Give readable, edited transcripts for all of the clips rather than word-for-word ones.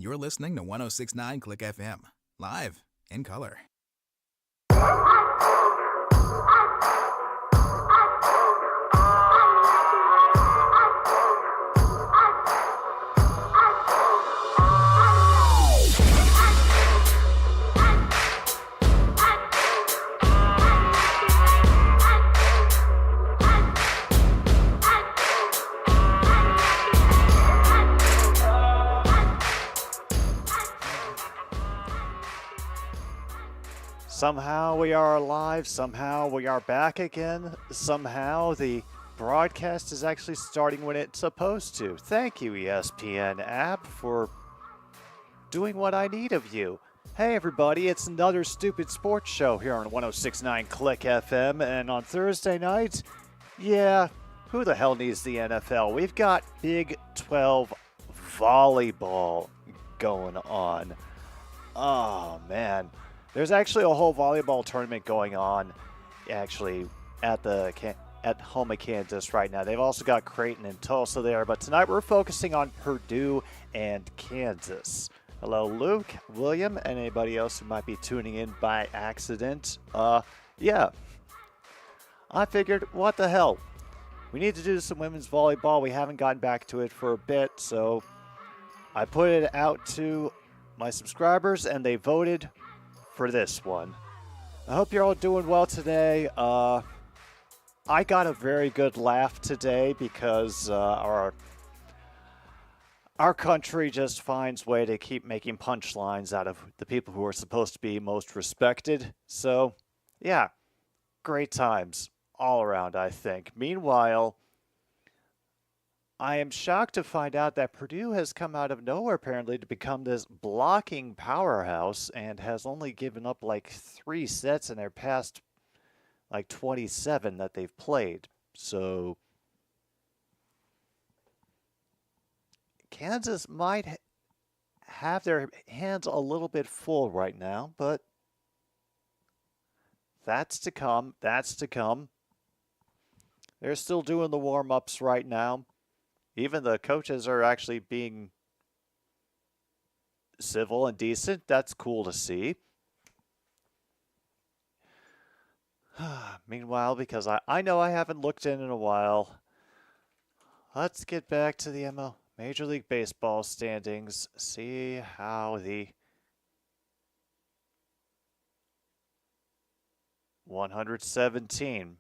You're listening to 1069 Click FM, live in color. Somehow we are alive, somehow we are back again, somehow the broadcast is actually starting when it's supposed to. Thank you, ESPN app, for doing what I need of you. Hey everybody, it's another stupid sports show here on 1069 Click FM, and on Thursday night, yeah, who the hell needs the NFL? We've got Big 12 volleyball going on. Oh man. There's actually a whole volleyball tournament going on, actually, at home at Kansas right now. They've also got Creighton and Tulsa there, but tonight we're focusing on Purdue and Kansas. Hello, Luke, William, and anybody else who might be tuning in by accident. Yeah, I figured, what the hell? We need to do some women's volleyball. We haven't gotten back to it for a bit, so I put it out to my subscribers, and they voted for this one. I hope you're all doing well today. I got a very good laugh today because our country just finds way to keep making punchlines out of the people who are supposed to be most respected. So, yeah, great times all around, I think. Meanwhile, I am shocked to find out that Purdue has come out of nowhere, apparently, to become this blocking powerhouse and has only given up like 3 sets in their past like 27 that they've played. So Kansas might have their hands a little bit full right now, but that's to come. That's to come. They're still doing the warm-ups right now. Even the coaches are actually being civil and decent. That's cool to see. Meanwhile, because I know I haven't looked in a while, let's get back to the Major League Baseball standings. See how the 117.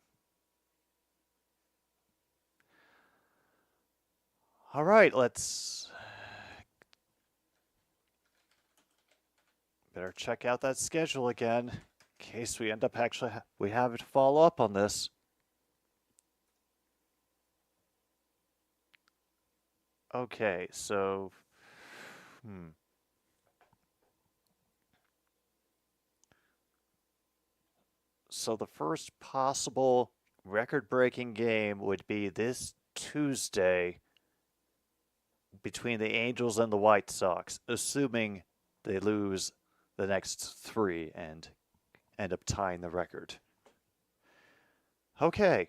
All right, let's better check out that schedule again in case we end up we have to follow up on this. Okay, so So the first possible record-breaking game would be this Tuesday between the Angels and the White Sox, assuming they lose the next 3 and end up tying the record. Okay.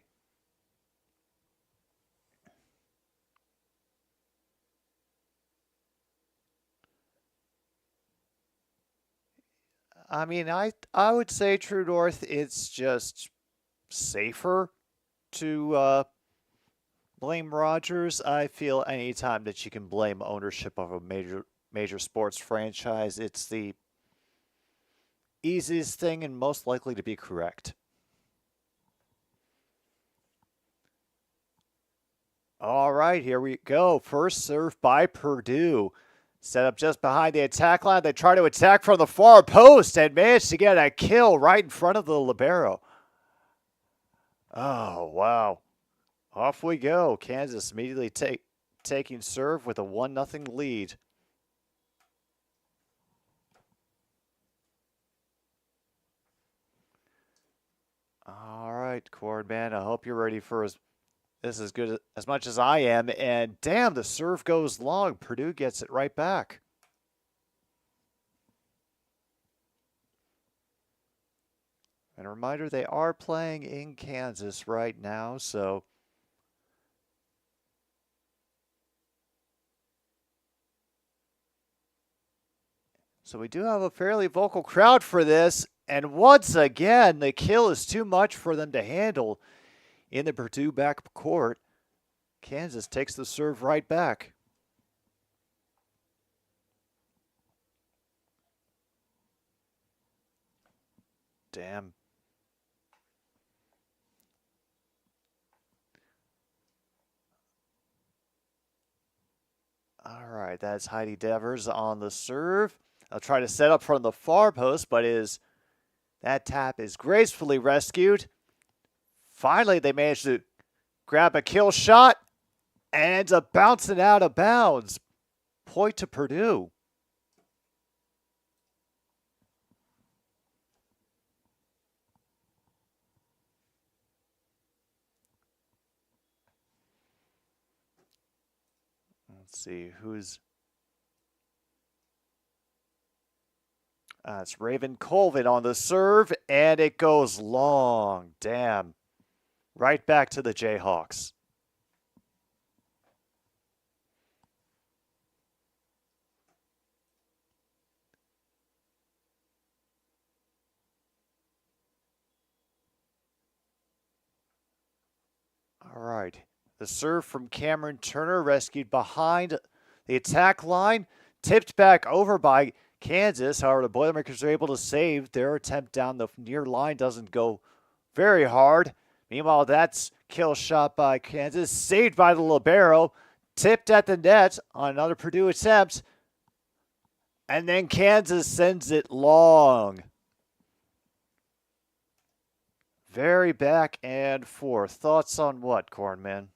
I mean, I would say, True North, it's just safer to blame Rodgers. I feel anytime that you can blame ownership of a major sports franchise, it's the easiest thing and most likely to be correct. All right, here we go. First serve by Purdue. Set up just behind the attack line. They try to attack from the far post and manage to get a kill right in front of the libero. Oh, wow. Off we go. Kansas immediately taking serve with a 1-0 lead. All right, Cordman, I hope you're ready for this as good as much as I am. And damn, the serve goes long. Purdue gets it right back. And a reminder, they are playing in Kansas right now, so So we do have a fairly vocal crowd for this. And once again, the kill is too much for them to handle in the Purdue backcourt. Kansas takes the serve right back. Damn. All right, that's Heidi Devers on the serve. I'll try to set up from the far post, but that tap is gracefully rescued. Finally, they managed to grab a kill shot and ends up bouncing out of bounds. Point to Purdue. Let's see who's. It's Raven Colvin on the serve, and it goes long. Damn. Right back to the Jayhawks. All right. The serve from Cameron Turner, rescued behind the attack line, tipped back over by Kansas. However, the Boilermakers are able to save. Their attempt down the near line doesn't go very hard. Meanwhile, that's kill shot by Kansas, saved by the libero, tipped at the net on another Purdue attempt. And then Kansas sends it long. Very back and forth. Thoughts on what, Cornman?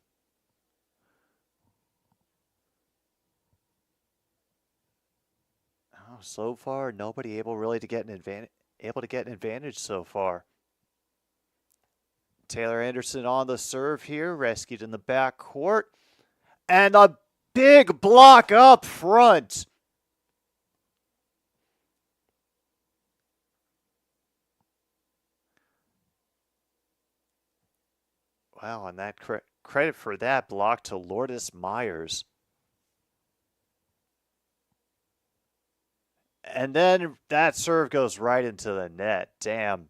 Oh, so far, nobody able really to get an advantage so far. Taylor Anderson on the serve here, rescued in the backcourt. And a big block up front. Wow, and that credit for that block to Lourdes Myers. And then that serve goes right into the net. Damn.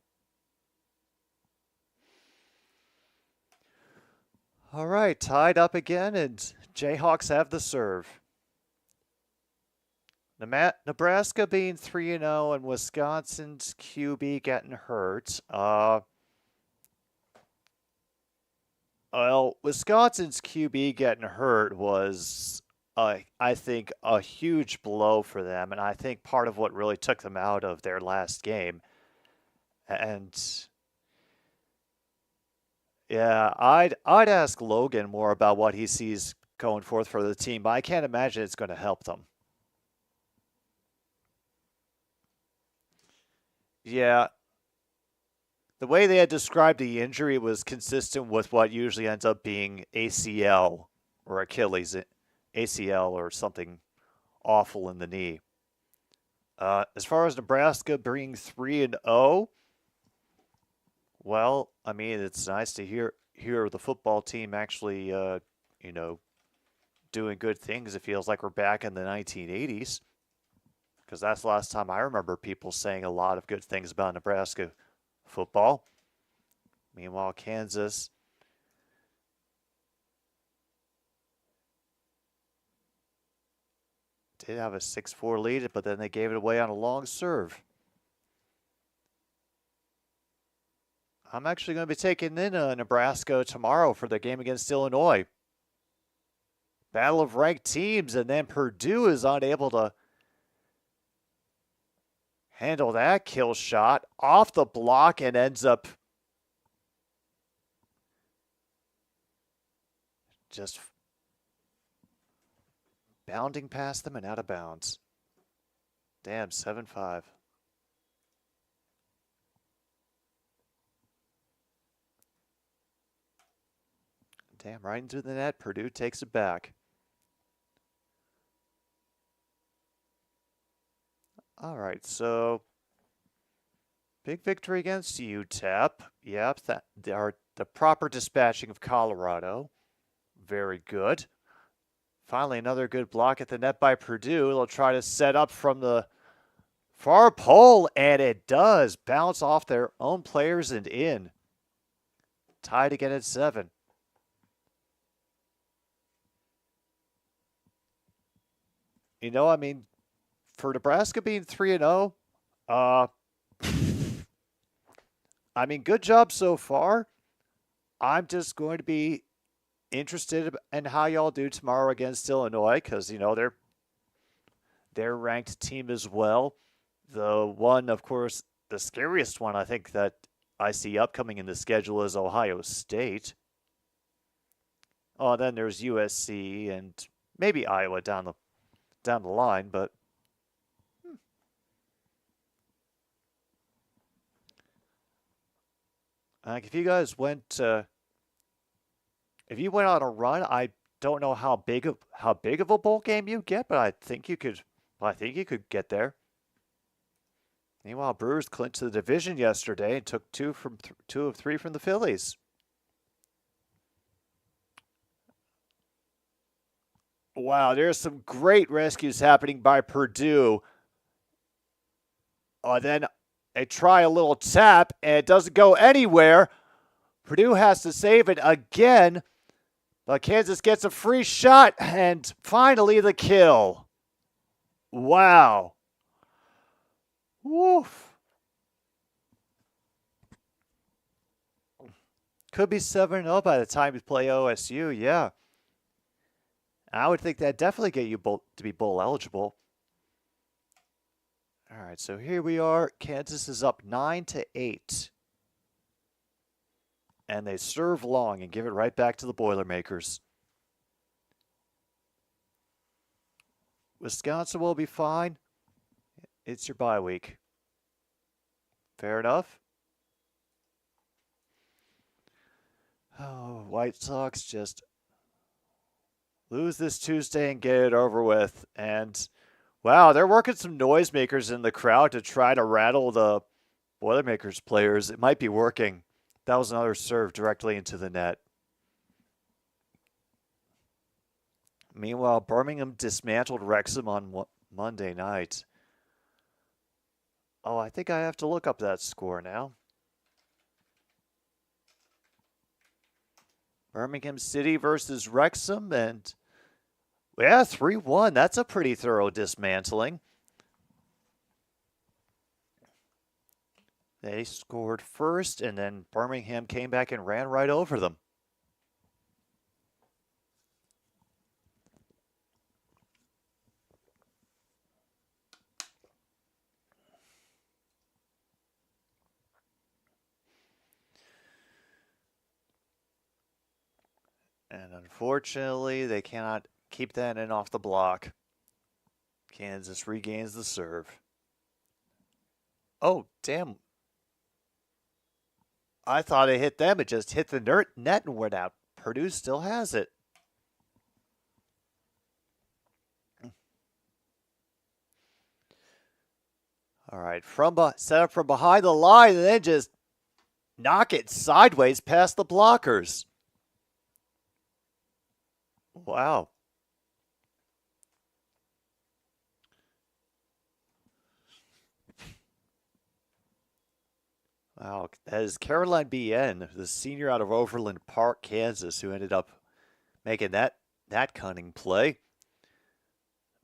All right, tied up again, and Jayhawks have the serve. Nebraska being 3-0 and Wisconsin's QB getting hurt. Well, Wisconsin's QB getting hurt was, I think, a huge blow for them, and I think part of what really took them out of their last game. And yeah, I'd ask Logan more about what he sees going forth for the team, but I can't imagine it's going to help them. Yeah. The way they had described the injury was consistent with what usually ends up being ACL or Achilles, ACL or something awful in the knee. As far as Nebraska being 3-0, well, I mean, it's nice to hear the football team actually, doing good things. It feels like we're back in the 1980s, because that's the last time I remember people saying a lot of good things about Nebraska football. Meanwhile, Kansas did have a 6-4 lead, but then they gave it away on a long serve. I'm actually going to be taking in Nebraska tomorrow for the game against Illinois. Battle of ranked teams, and then Purdue is unable to handle that kill shot off the block and ends up just bounding past them and out of bounds. Damn, 7-5. Damn, right into the net. Purdue takes it back. All right, so big victory against UTEP. Yep, the proper dispatching of Colorado. Very good. Finally, another good block at the net by Purdue. They'll try to set up from the Far pole, and it does bounce off their own players and in. Tied again at 7. You know, I mean, for Nebraska being 3-0, I mean, good job so far. I'm just going to be interested in how y'all do tomorrow against Illinois because, you know, they're a ranked team as well. The one, of course, the scariest one I think that I see upcoming in the schedule is Ohio State. Oh, then there's USC and maybe Iowa down the line, but like if you guys went if you went on a run, I don't know how big of a bowl game you get, but I think you could get there. Meanwhile, Brewers clinched the division yesterday and took 2 of 3 from the Phillies. Wow, there's some great rescues happening by Purdue. Then they try a little tap, and it doesn't go anywhere. Purdue has to save it again, but Kansas gets a free shot, and finally the kill. Wow. Woof. Could be 7-0 by the time you play OSU, yeah. I would think that'd definitely get you to be bowl eligible. All right, so here we are. Kansas is up 9-8. And they serve long and give it right back to the Boilermakers. Wisconsin will be fine. It's your bye week. Fair enough? Oh, White Sox just lose this Tuesday and get it over with. And, wow, they're working some noisemakers in the crowd to try to rattle the Boilermakers players. It might be working. That was another serve directly into the net. Meanwhile, Birmingham dismantled Wrexham on Monday night. Oh, I think I have to look up that score now. Birmingham City versus Wrexham, and yeah, 3-1. That's a pretty thorough dismantling. They scored first, and then Birmingham came back and ran right over them. And unfortunately, they cannot keep that in off the block. Kansas regains the serve. Oh, damn. I thought it hit them. It just hit the net and went out. Purdue still has it. All right, set up from behind the line and then just knock it sideways past the blockers. Wow. Wow, that is Caroline B.N., the senior out of Overland Park, Kansas, who ended up making that cunning play.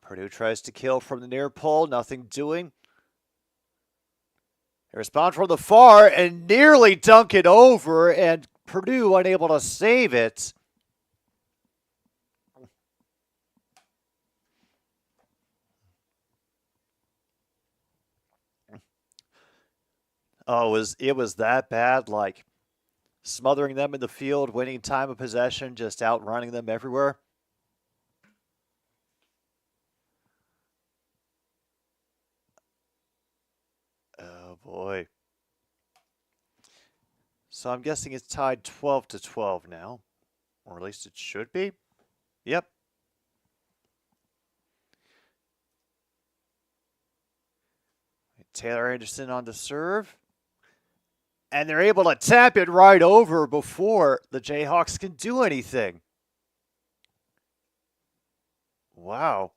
Purdue tries to kill from the near pole, nothing doing. They respond from the far and nearly dunk it over, and Purdue unable to save it. Oh, it was that bad, like smothering them in the field, winning time of possession, just outrunning them everywhere. Oh boy. So I'm guessing it's tied 12-12 now, or at least it should be. Yep. Taylor Anderson on the serve. And they're able to tap it right over before the Jayhawks can do anything. Wow.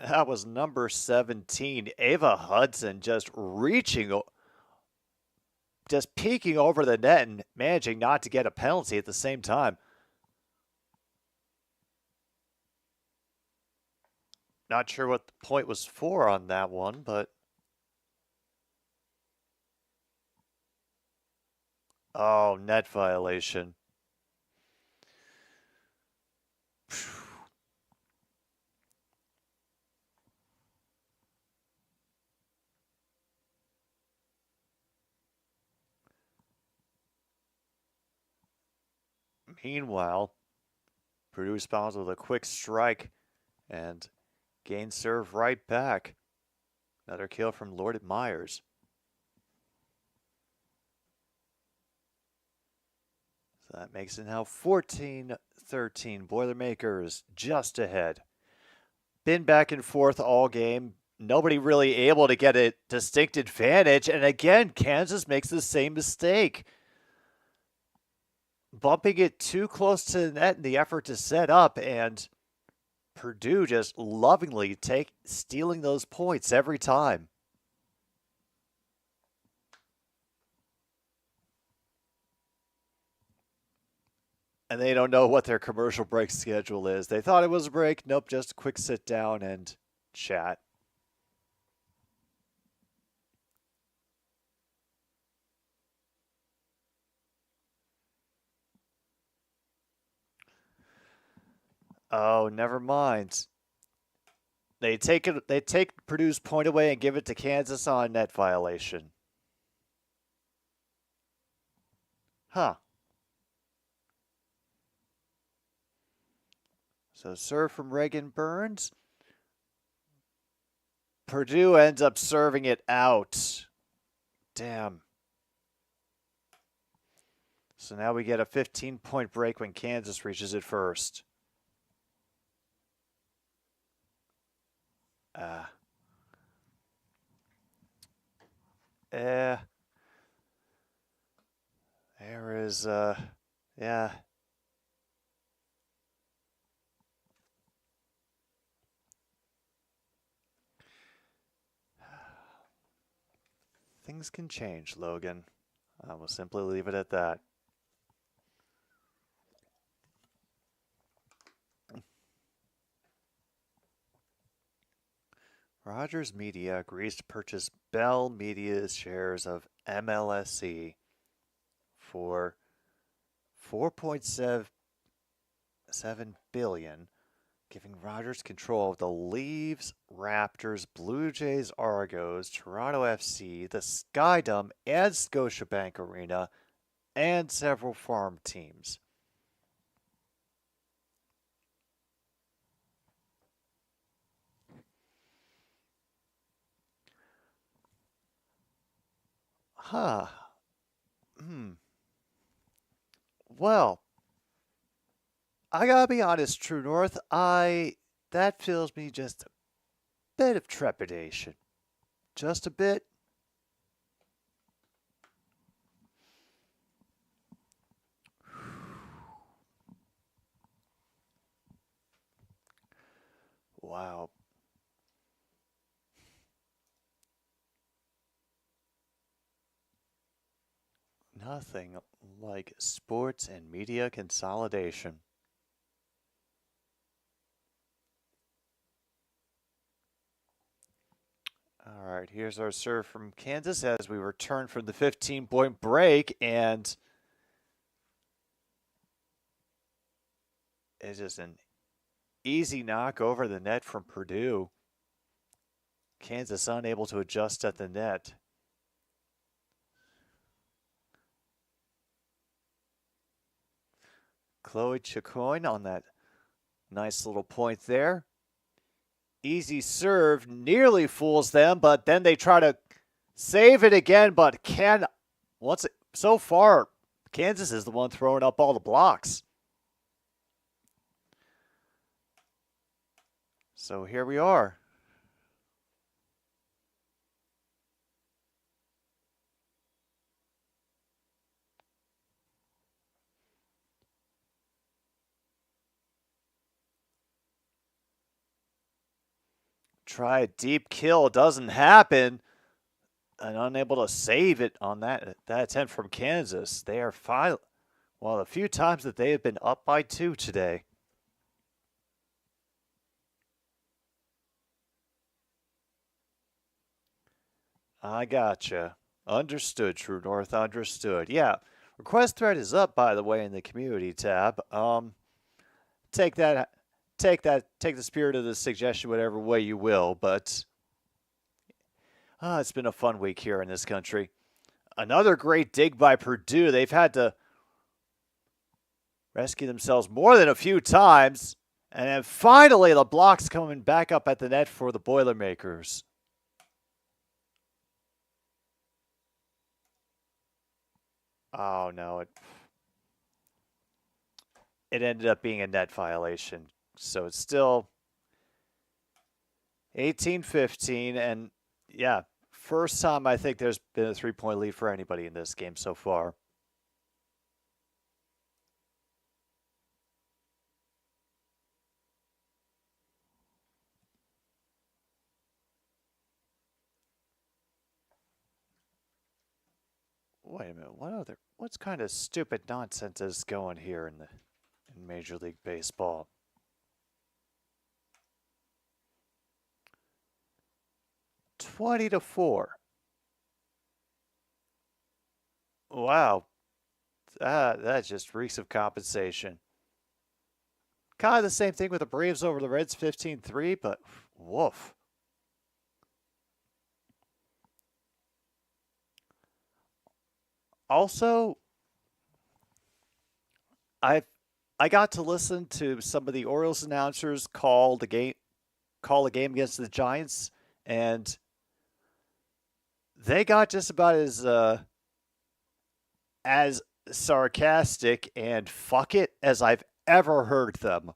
That was number 17, Ava Hudson, just just peeking over the net and managing not to get a penalty at the same time. Not sure what the point was for on that one, but... Oh, net violation. Meanwhile, Purdue responds with a quick strike and gain serve right back. Another kill from Lord Myers. So that makes it now 14-13. Boilermakers just ahead. Been back and forth all game. Nobody really able to get a distinct advantage. And again, Kansas makes the same mistake. Bumping it too close to the net in the effort to set up, and Purdue just lovingly stealing those points every time. And they don't know what their commercial break schedule is. They thought it was a break. Nope, just a quick sit down and chat. Oh, never mind. They take Purdue's point away and give it to Kansas on net violation. Huh. So serve from Reagan Burns. Purdue ends up serving it out. Damn. So now we get a 15-point break when Kansas reaches it first. There is, yeah. Things can change, Logan. I will simply leave it at that. Rogers Media agrees to purchase Bell Media's shares of MLSE for $4.7 billion, giving Rogers control of the Leaves, Raptors, Blue Jays, Argos, Toronto FC, the Skydome, and Scotiabank Arena, and several farm teams. Huh. Well, I gotta be honest, True North, that fills me just a bit of trepidation. Just a bit. Wow. Nothing like sports and media consolidation. All right, here's our serve from Kansas as we return from the 15-point break, and it's just an easy knock over the net from Purdue. Kansas unable to adjust at the net. Chloe Chacoin on that nice little point there. Easy serve, nearly fools them, but then they try to save it again, but so far, Kansas is the one throwing up all the blocks. So here we are. try a deep kill. Doesn't happen. And unable to save it on that attempt from Kansas. They are the few times that they have been up by 2 today. I gotcha. Understood, True North. Understood. Yeah. Request thread is up, by the way, in the community tab. Take the spirit of the suggestion whatever way you will, but it's been a fun week here in this country. Another great dig by Purdue. They've had to rescue themselves more than a few times. And then finally, the block's coming back up at the net for the Boilermakers. Oh, no. It ended up being a net violation. So it's still 18-15. And, yeah, first time I think there's been a 3-point lead for anybody in this game so far. Wait a minute. What's kind of stupid nonsense is going here in Major League Baseball? $20-4. Wow. That just reeks of compensation. Kind of the same thing with the Braves over the Reds 15-3, but woof. Also, I got to listen to some of the Orioles announcers call a game against the Giants, and they got just about as sarcastic and fuck it as I've ever heard them.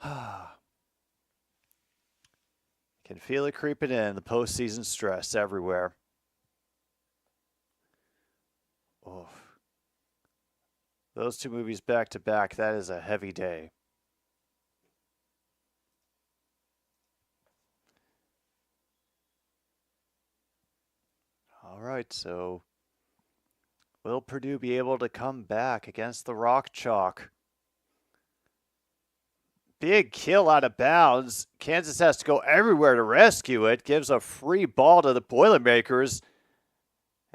Can feel it creeping in, the postseason stress everywhere. Oh, those two movies back to back, that is a heavy day. All right, so will Purdue be able to come back against the Rock Chalk? Big kill out of bounds. Kansas has to go everywhere to rescue it. Gives a free ball to the Boilermakers.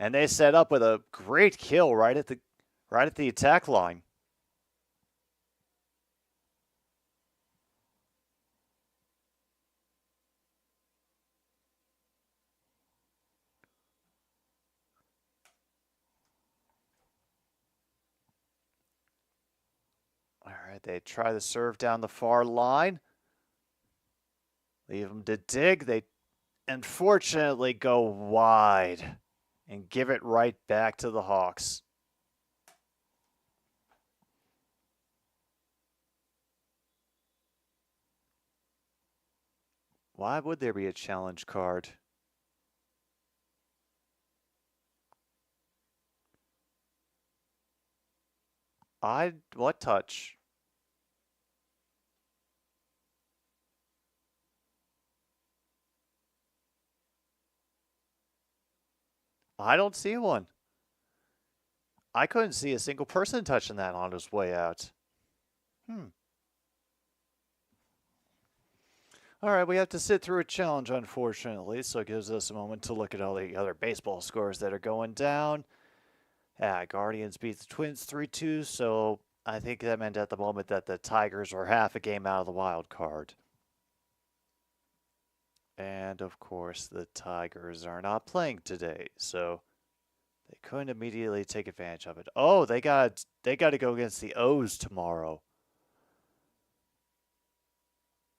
And they set up with a great kill right at the attack line. All right, they try to serve down the far line. Leave them to dig. They unfortunately go wide and give it right back to the Hawks. Why would there be a challenge card? What touch? I don't see one. I couldn't see a single person touching that on his way out. All right, we have to sit through a challenge, unfortunately, so it gives us a moment to look at all the other baseball scores that are going down. Guardians beat the Twins 3-2, so I think that meant at the moment that the Tigers were half a game out of the wild card. And, of course, the Tigers are not playing today, so they couldn't immediately take advantage of it. Oh, they got to go against the O's tomorrow.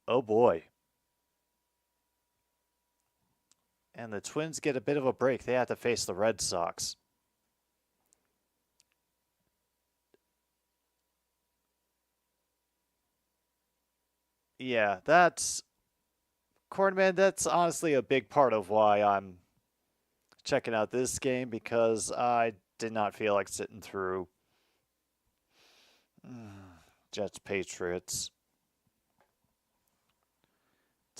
Oh, boy. And the Twins get a bit of a break. They have to face the Red Sox. Yeah, Cornman, that's honestly a big part of why I'm checking out this game, because I did not feel like sitting through Jets Patriots.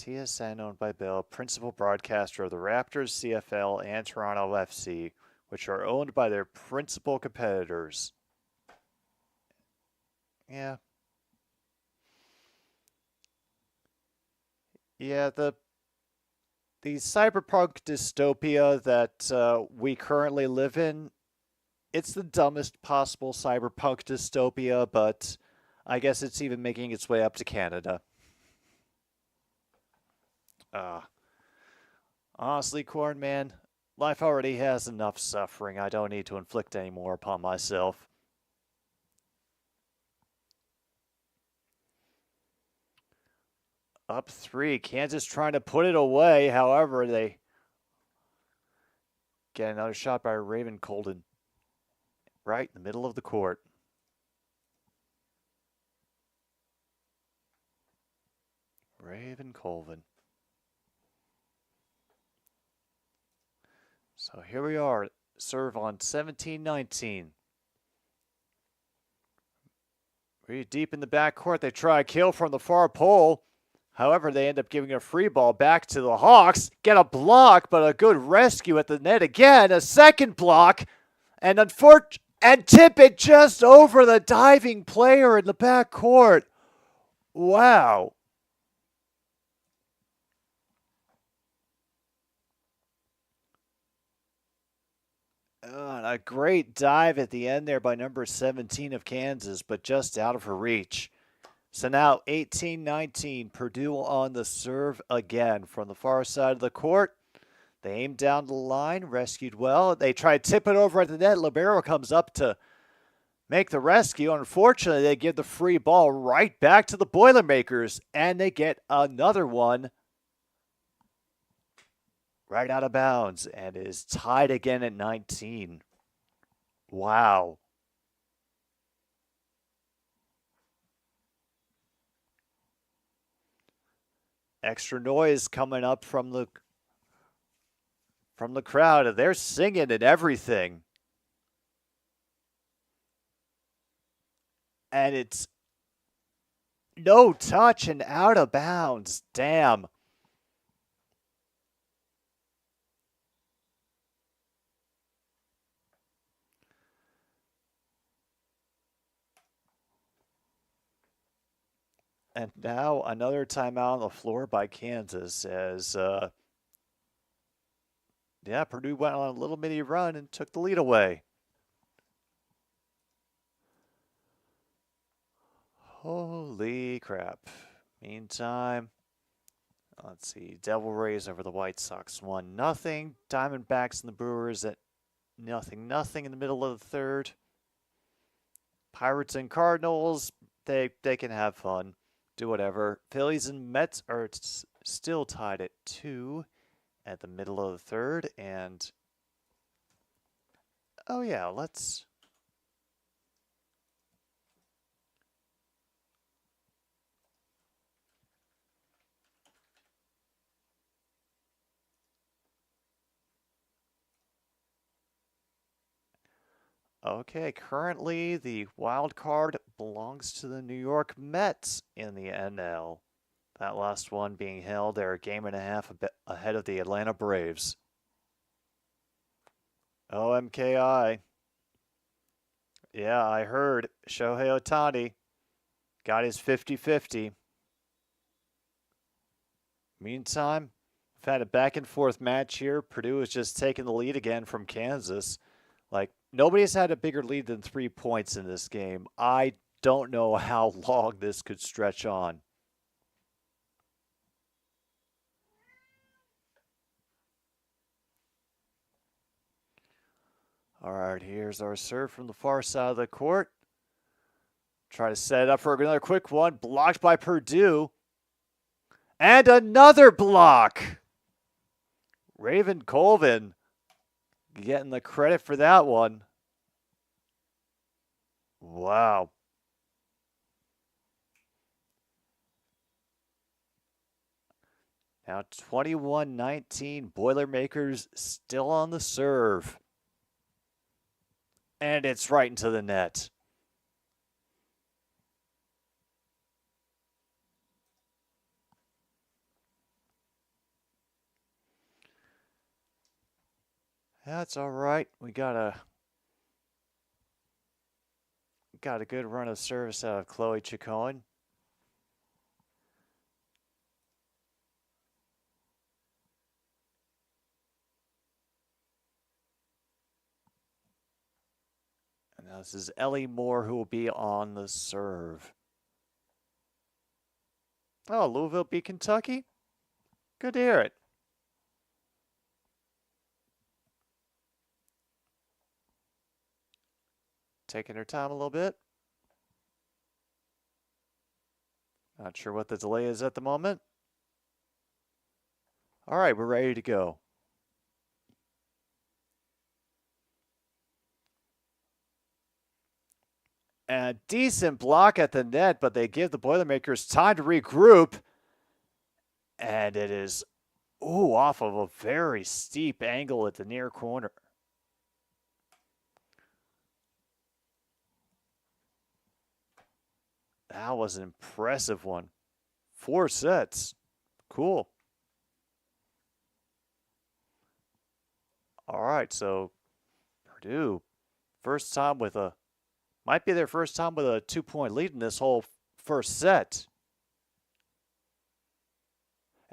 TSN owned by Bill, principal broadcaster of the Raptors, CFL, and Toronto FC, which are owned by their principal competitors. Yeah. Yeah, the cyberpunk dystopia that we currently live in, it's the dumbest possible cyberpunk dystopia, but I guess it's even making its way up to Canada. Honestly, Corn Man, life already has enough suffering. I don't need to inflict any more upon myself. Up 3. Kansas trying to put it away. However, they get another shot by Raven Colden. Right in the middle of the court. Raven Colvin. So here we are. Serve on 17-19. Pretty deep in the backcourt. They try a kill from the far pole. However, they end up giving a free ball back to the Hawks. Get a block, but a good rescue at the net again. A second block. And tip it just over the diving player in the backcourt. Wow. A great dive at the end there by number 17 of Kansas, but just out of her reach. So now 18-19, Purdue on the serve again from the far side of the court. They aim down the line, rescued well. They try to tip it over at the net. Libero comes up to make the rescue. Unfortunately, they give the free ball right back to the Boilermakers, and they get another one right out of bounds, and it is tied again at 19. Wow. Extra noise coming up from the crowd. They're singing and everything. And it's no touch and out of bounds. Damn. And now another timeout on the floor by Kansas as, Purdue went on a little mini run and took the lead away. Holy crap. Meantime, let's see. Devil Rays over the White Sox 1-0. Diamondbacks and the Brewers at 0-0 in the middle of the third. Pirates and Cardinals, they can have fun. Do whatever. Phillies and Mets are still tied at 2 at the middle of the third. And, oh yeah, let's... Okay, currently the wild card belongs to the New York Mets in the NL. That last one being held, they're a game and a half ahead of the Atlanta Braves. OMKI. Yeah, I heard Shohei Ohtani got his 50-50. Meantime, we've had a back and forth match here. Purdue is just taking the lead again from Kansas. Like, nobody's had a bigger lead than 3 points in this game. I don't know how long this could stretch on. All right, here's our serve from the far side of the court. Try to set it up for another quick one. Blocked by Purdue. And another block. Raven Colvin getting the credit for that one. Wow. Now 21-19, Boilermakers still on the serve. And it's right into the net. That's all right. We got a good run of service out of Chloe Chacon. And now this is Ellie Moore who will be on the serve. Oh, Louisville beat Kentucky? Good to hear it. Taking her time a little bit. Not sure what the delay is at the moment. All right, we're ready to go. And a decent block at the net, but they give the Boilermakers time to regroup. And it is, off of a very steep angle at the near corner. That was an impressive one. 4 sets. Cool. All right, so Purdue, might be their first time with a 2-point lead in this whole first set.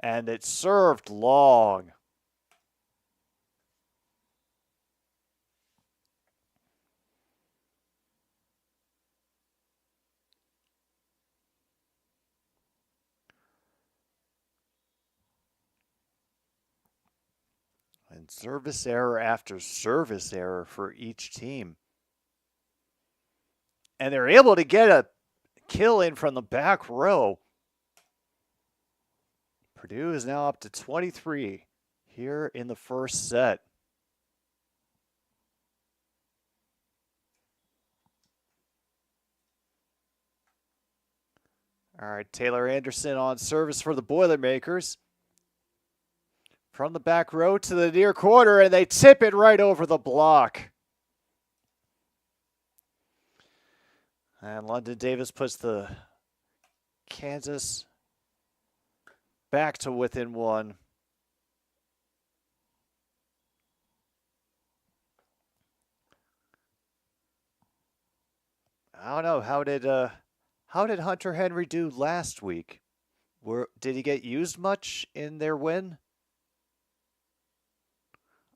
And it served long. And service error after service error for each team. And they're able to get a kill in from the back row. Purdue is now up to 23 here in the first set. All right, Taylor Anderson on service for the Boilermakers. From the back row to the near corner, and they tip it right over the block. And London Davis puts the Kansas back to within 1. I don't know, how did Hunter Henry do last week? Did he get used much in their win?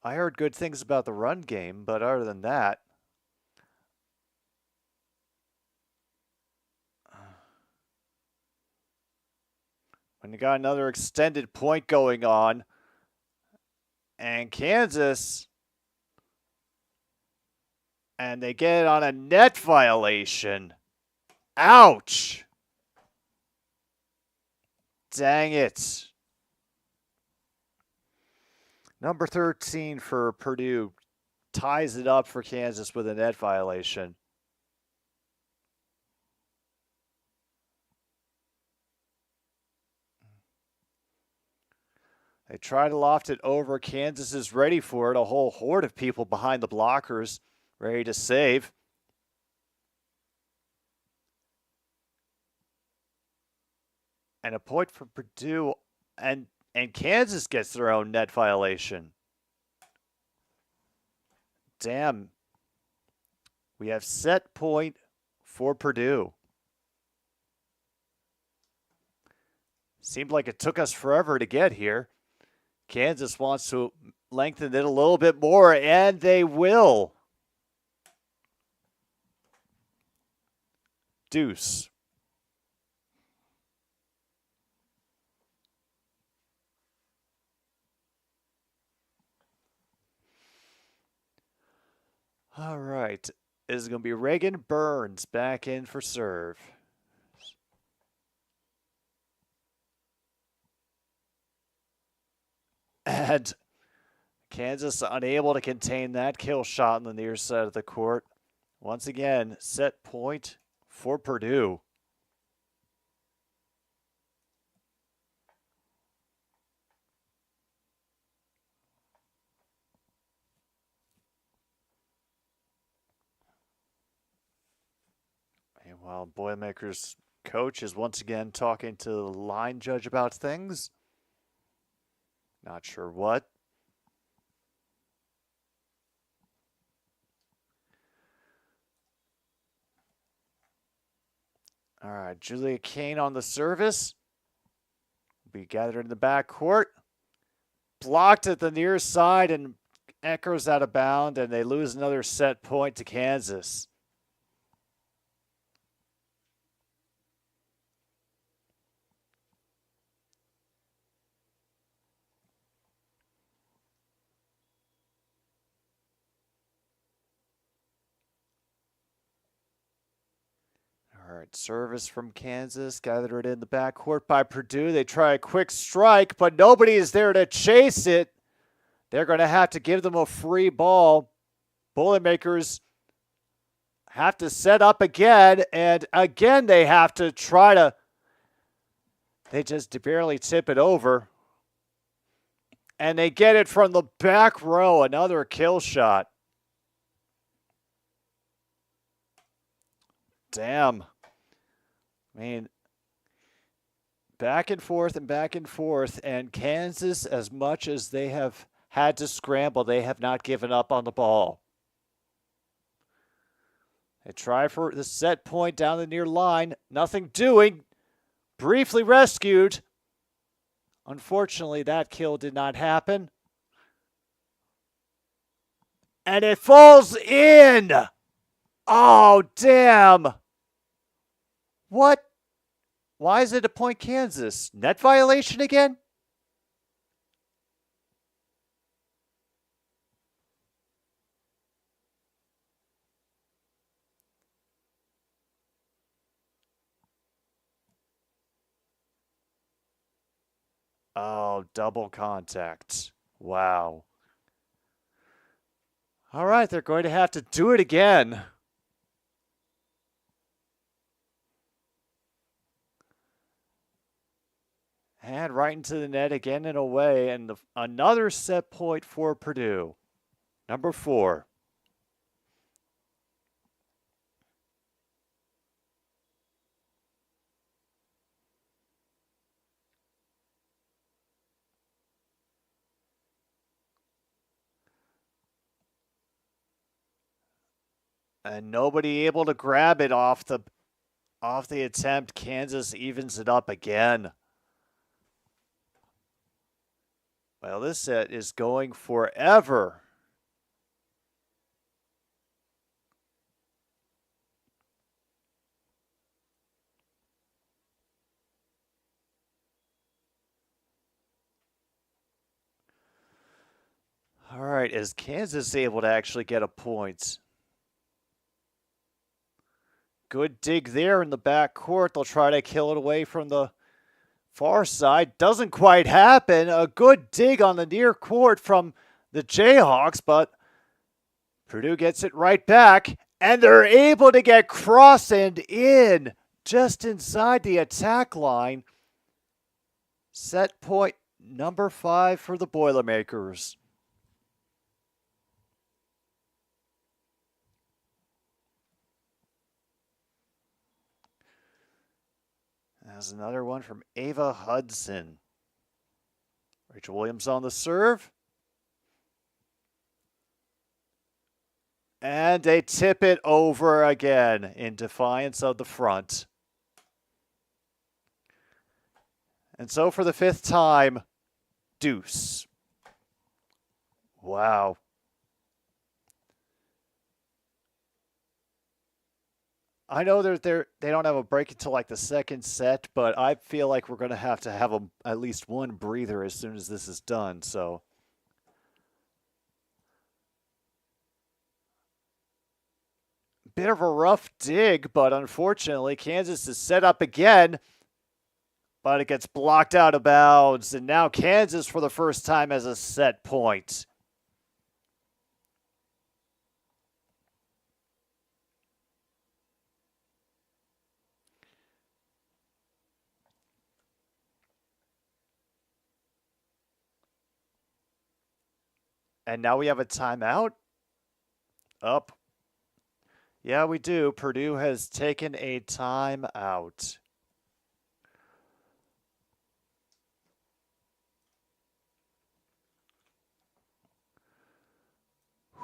I heard good things about the run game, but other than that, when you got another extended point going on, and Kansas, and they get it on a net violation. Ouch! Dang it. Number 13 for Purdue ties it up for Kansas with a net violation. They try to loft it over. Kansas is ready for it. A whole horde of people behind the blockers ready to save. And a point for Purdue, and Kansas gets their own net violation. Damn. We have set point for Purdue. Seemed like it took us forever to get here. Kansas wants to lengthen it a little bit more, and they will. Deuce. All right. This is going to be Reagan Burns back in for serve. And Kansas unable to contain that kill shot on the near side of the court. Once again, set point for Purdue. Meanwhile, Boilermakers coach is once again talking to the line judge about things. Not sure what. All right, Julia Kane on the service. Be gathered in the backcourt. Blocked at the near side and Eckers out of bound, and they lose another set point to Kansas. All right, service from Kansas, gathered in the backcourt by Purdue. They try a quick strike, but nobody is there to chase it. They're going to have to give them a free ball. Boilermakers have to set up again, and again they have to try to, they just barely tip it over. And they get it from the back row, another kill shot. Damn. I mean, back and forth, and Kansas, as much as they have had to scramble, they have not given up on the ball. They try for the set point down the near line. Nothing doing. Briefly rescued. Unfortunately, that kill did not happen. And it falls in. Oh, damn. What? Why is it a point Kansas? Net violation again? Oh, double contact. Wow. All right, they're going to have to do it again. And right into the net again and away. And another set point for Purdue. Number 4. And nobody able to grab it off the attempt. Kansas evens it up again. Well, this set is going forever. All right, is Kansas able to actually get a point? Good dig there in the backcourt. They'll try to kill it away from the far side. Doesn't quite happen. A good dig on the near court from the Jayhawks, but Purdue gets it right back, and they're able to get cross and in just inside the attack line. Set point number 5 for the Boilermakers. There's another one from Ava Hudson. Rachel Williams on the serve. And they tip it over again in defiance of the front. And so for the 5th time, deuce. Wow. I know they don't have a break until like the second set, but I feel like we're going to have at least one breather as soon as this is done. So bit of a rough dig, but unfortunately Kansas is set up again, but it gets blocked out of bounds, and now Kansas for the first time has a set point. And now we have a timeout. Up. Yeah, we do. Purdue has taken a timeout.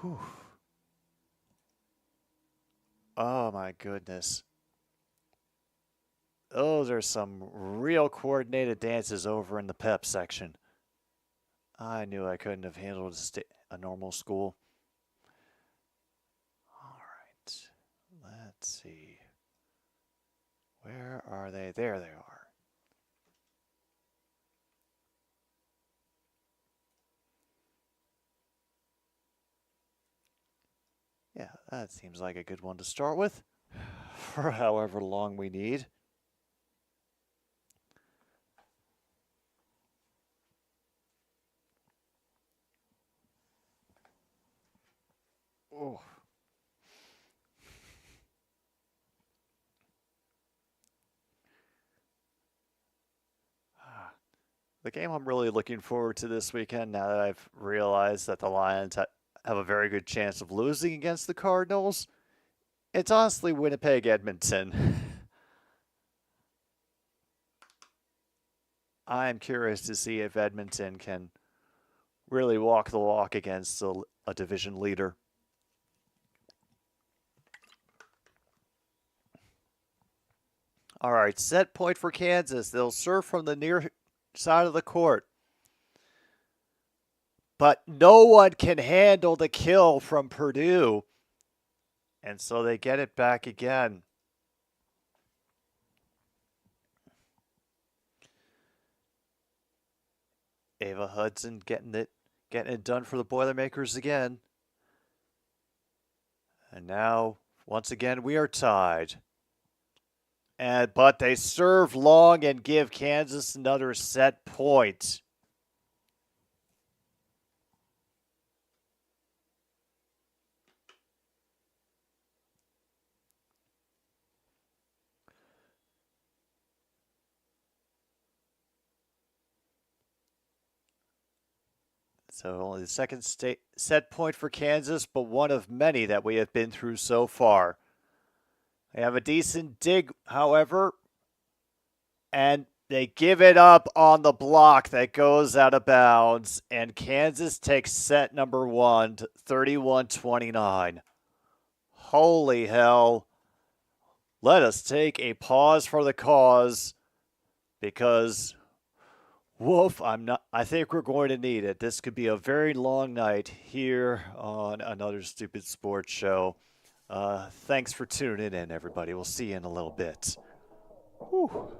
Whew. Oh, my goodness. Those are some real coordinated dances over in the pep section. I knew I couldn't have handled a normal school. All right, let's see. Where are they? There they are. Yeah, that seems like a good one to start with for however long we need. Oh. The game I'm really looking forward to this weekend, now that I've realized that the Lions have a very good chance of losing against the Cardinals, it's honestly Winnipeg Edmonton. I'm curious to see if Edmonton can really walk the walk against a division leader. All right, set point for Kansas. They'll serve from the near side of the court. But no one can handle the kill from Purdue. And so they get it back again. Ava Hudson getting it done for the Boilermakers again. And now, once again, we are tied. But they serve long and give Kansas another set point. So only the second set point for Kansas, but one of many that we have been through so far. They have a decent dig, however, and they give it up on the block that goes out of bounds, and Kansas takes set number 1 to 31-29. Holy hell. Let us take a pause for the cause because, woof, I think we're going to need it. This could be a very long night here on Another Stupid Sports Show. Thanks for tuning in, everybody. We'll see you in a little bit. Whew.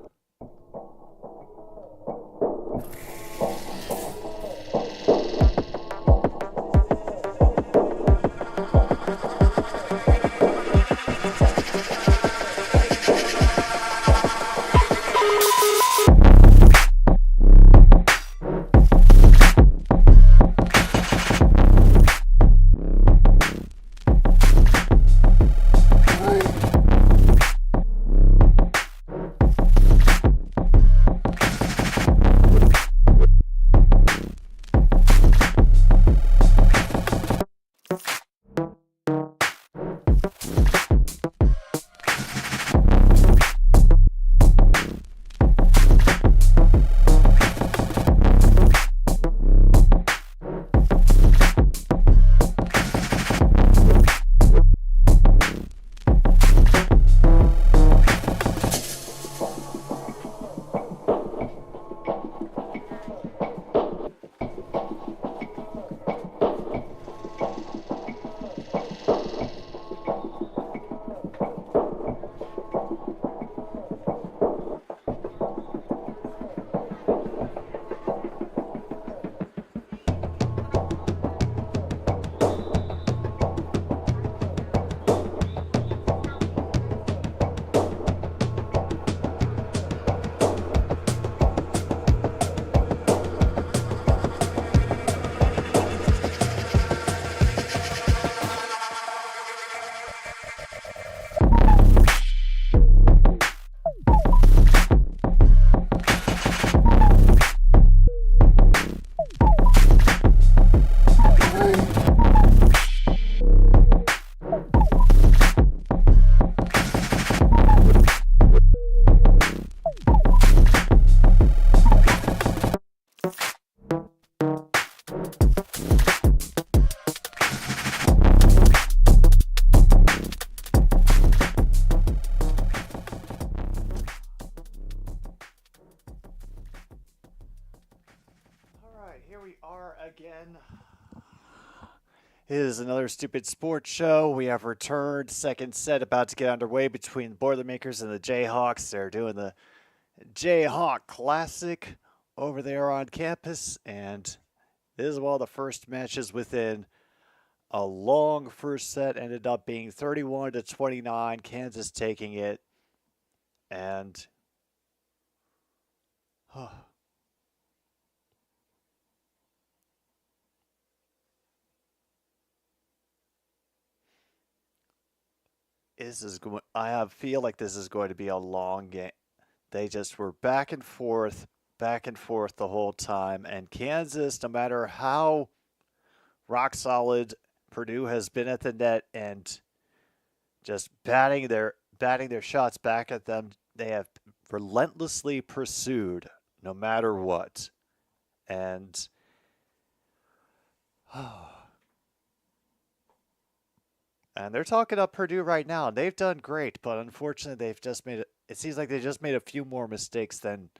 It is another stupid sports show. We have returned. Second set about to get underway between the Boilermakers and the Jayhawks. They're doing the Jayhawk Classic over there on campus, and this is one of the first matches within a long first set. Ended up being 31-29, Kansas taking it, and I feel like this is going to be a long game. They just were back and forth the whole time. And Kansas, no matter how rock solid Purdue has been at the net and just batting their shots back at them, they have relentlessly pursued no matter what. And and they're talking up Purdue right now. They've done great, but unfortunately, it seems like they just made a few more mistakes than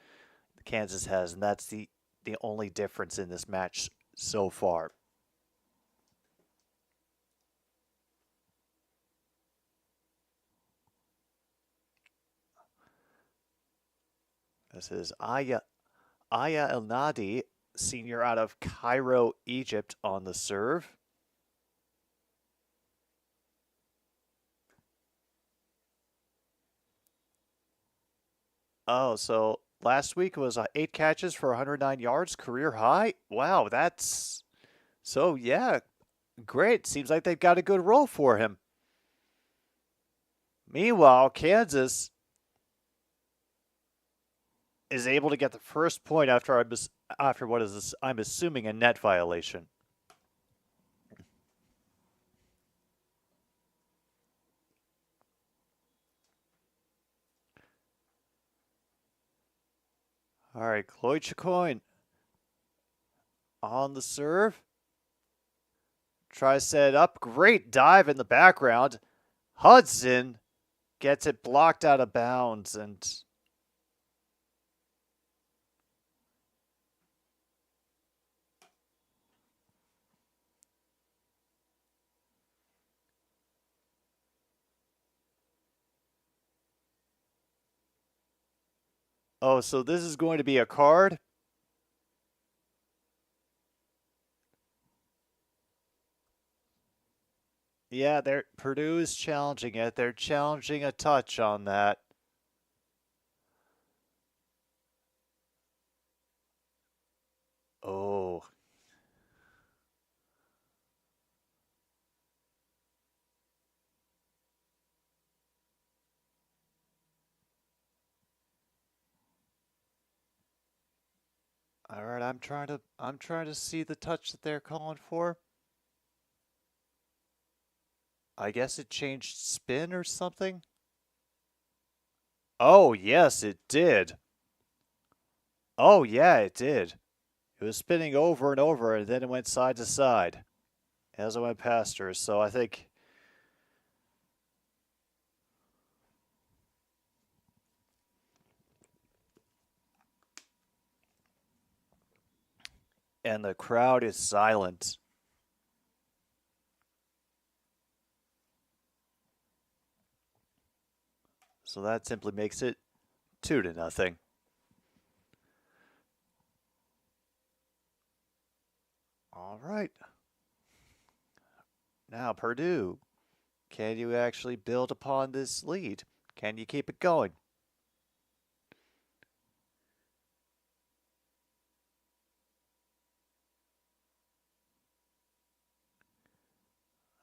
Kansas has, and that's the only difference in this match so far. This is Aya El Nadi, senior out of Cairo, Egypt, on the serve. Oh, so last week was 8 catches for 109 yards, career high. Wow, yeah, great. Seems like they've got a good role for him. Meanwhile, Kansas is able to get the first point after what is this? I'm assuming a net violation. All right, Chloe Chacoin on the serve. Tries to set it up. Great dive in the background. Hudson gets it blocked out of bounds, and oh, so this is going to be a card? Yeah, Purdue is challenging it. They're challenging a touch on that. Oh. All right, I'm trying to see the touch that they're calling for. I guess it changed spin or something. Oh, yes, it did. Oh, yeah, it did. It was spinning over and over, and then it went side to side as it went past her. So I think and the crowd is silent. So that simply makes it 2-0. All right. Now, Purdue, can you actually build upon this lead? Can you keep it going?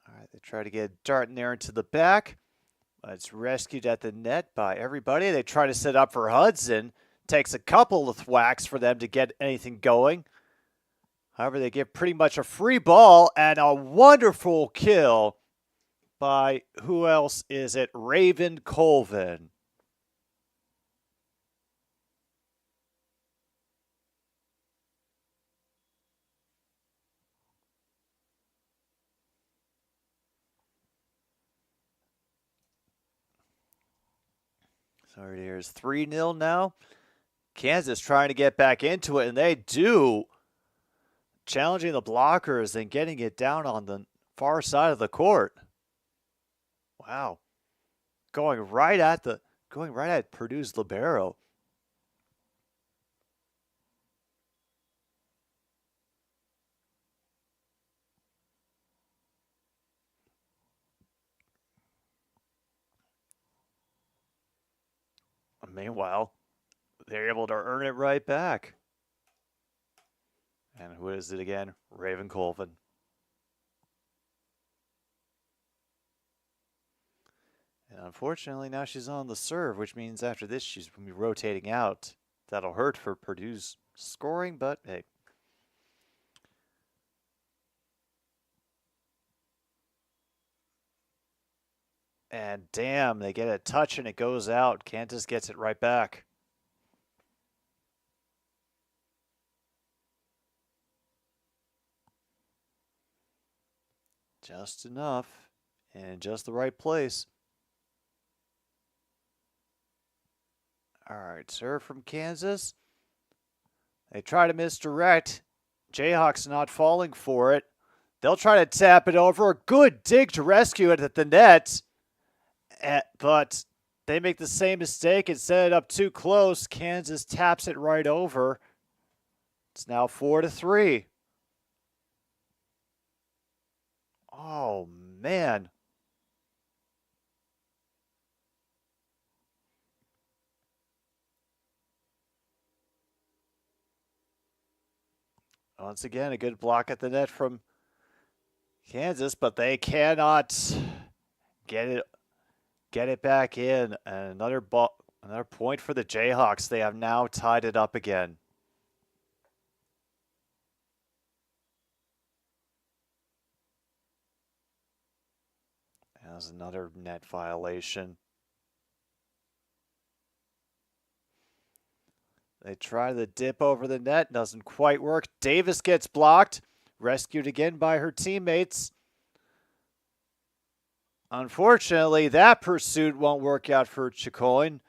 All right, they try to get a dart in there into the back. It's rescued at the net by everybody. They try to set up for Hudson. Takes a couple of thwacks for them to get anything going. However, they give pretty much a free ball and a wonderful kill by, who else is it? Raven Colvin. So here's 3-0 now. Kansas trying to get back into it, and they do. Challenging the blockers and getting it down on the far side of the court. Wow. Going right at Purdue's libero. Meanwhile, they're able to earn it right back. And who is it again? Raven Colvin. And unfortunately, now she's on the serve, which means after this, she's going to be rotating out. That'll hurt for Purdue's scoring, but hey. And damn, they get a touch and it goes out. Kansas gets it right back. Just enough and just the right place. All right, serve from Kansas. They try to misdirect. Jayhawks not falling for it. They'll try to tap it over. A good dig to rescue it at the net. But they make the same mistake and set it up too close. Kansas taps it right over. It's now 4-3. Oh, man. Once again, a good block at the net from Kansas, but they cannot get it back in. And another point for the Jayhawks. They have now tied it up again. That's another net violation. They try the dip over the net. Doesn't quite work. Davis gets blocked. Rescued again by her teammates. Unfortunately, that pursuit won't work out for Chicoine.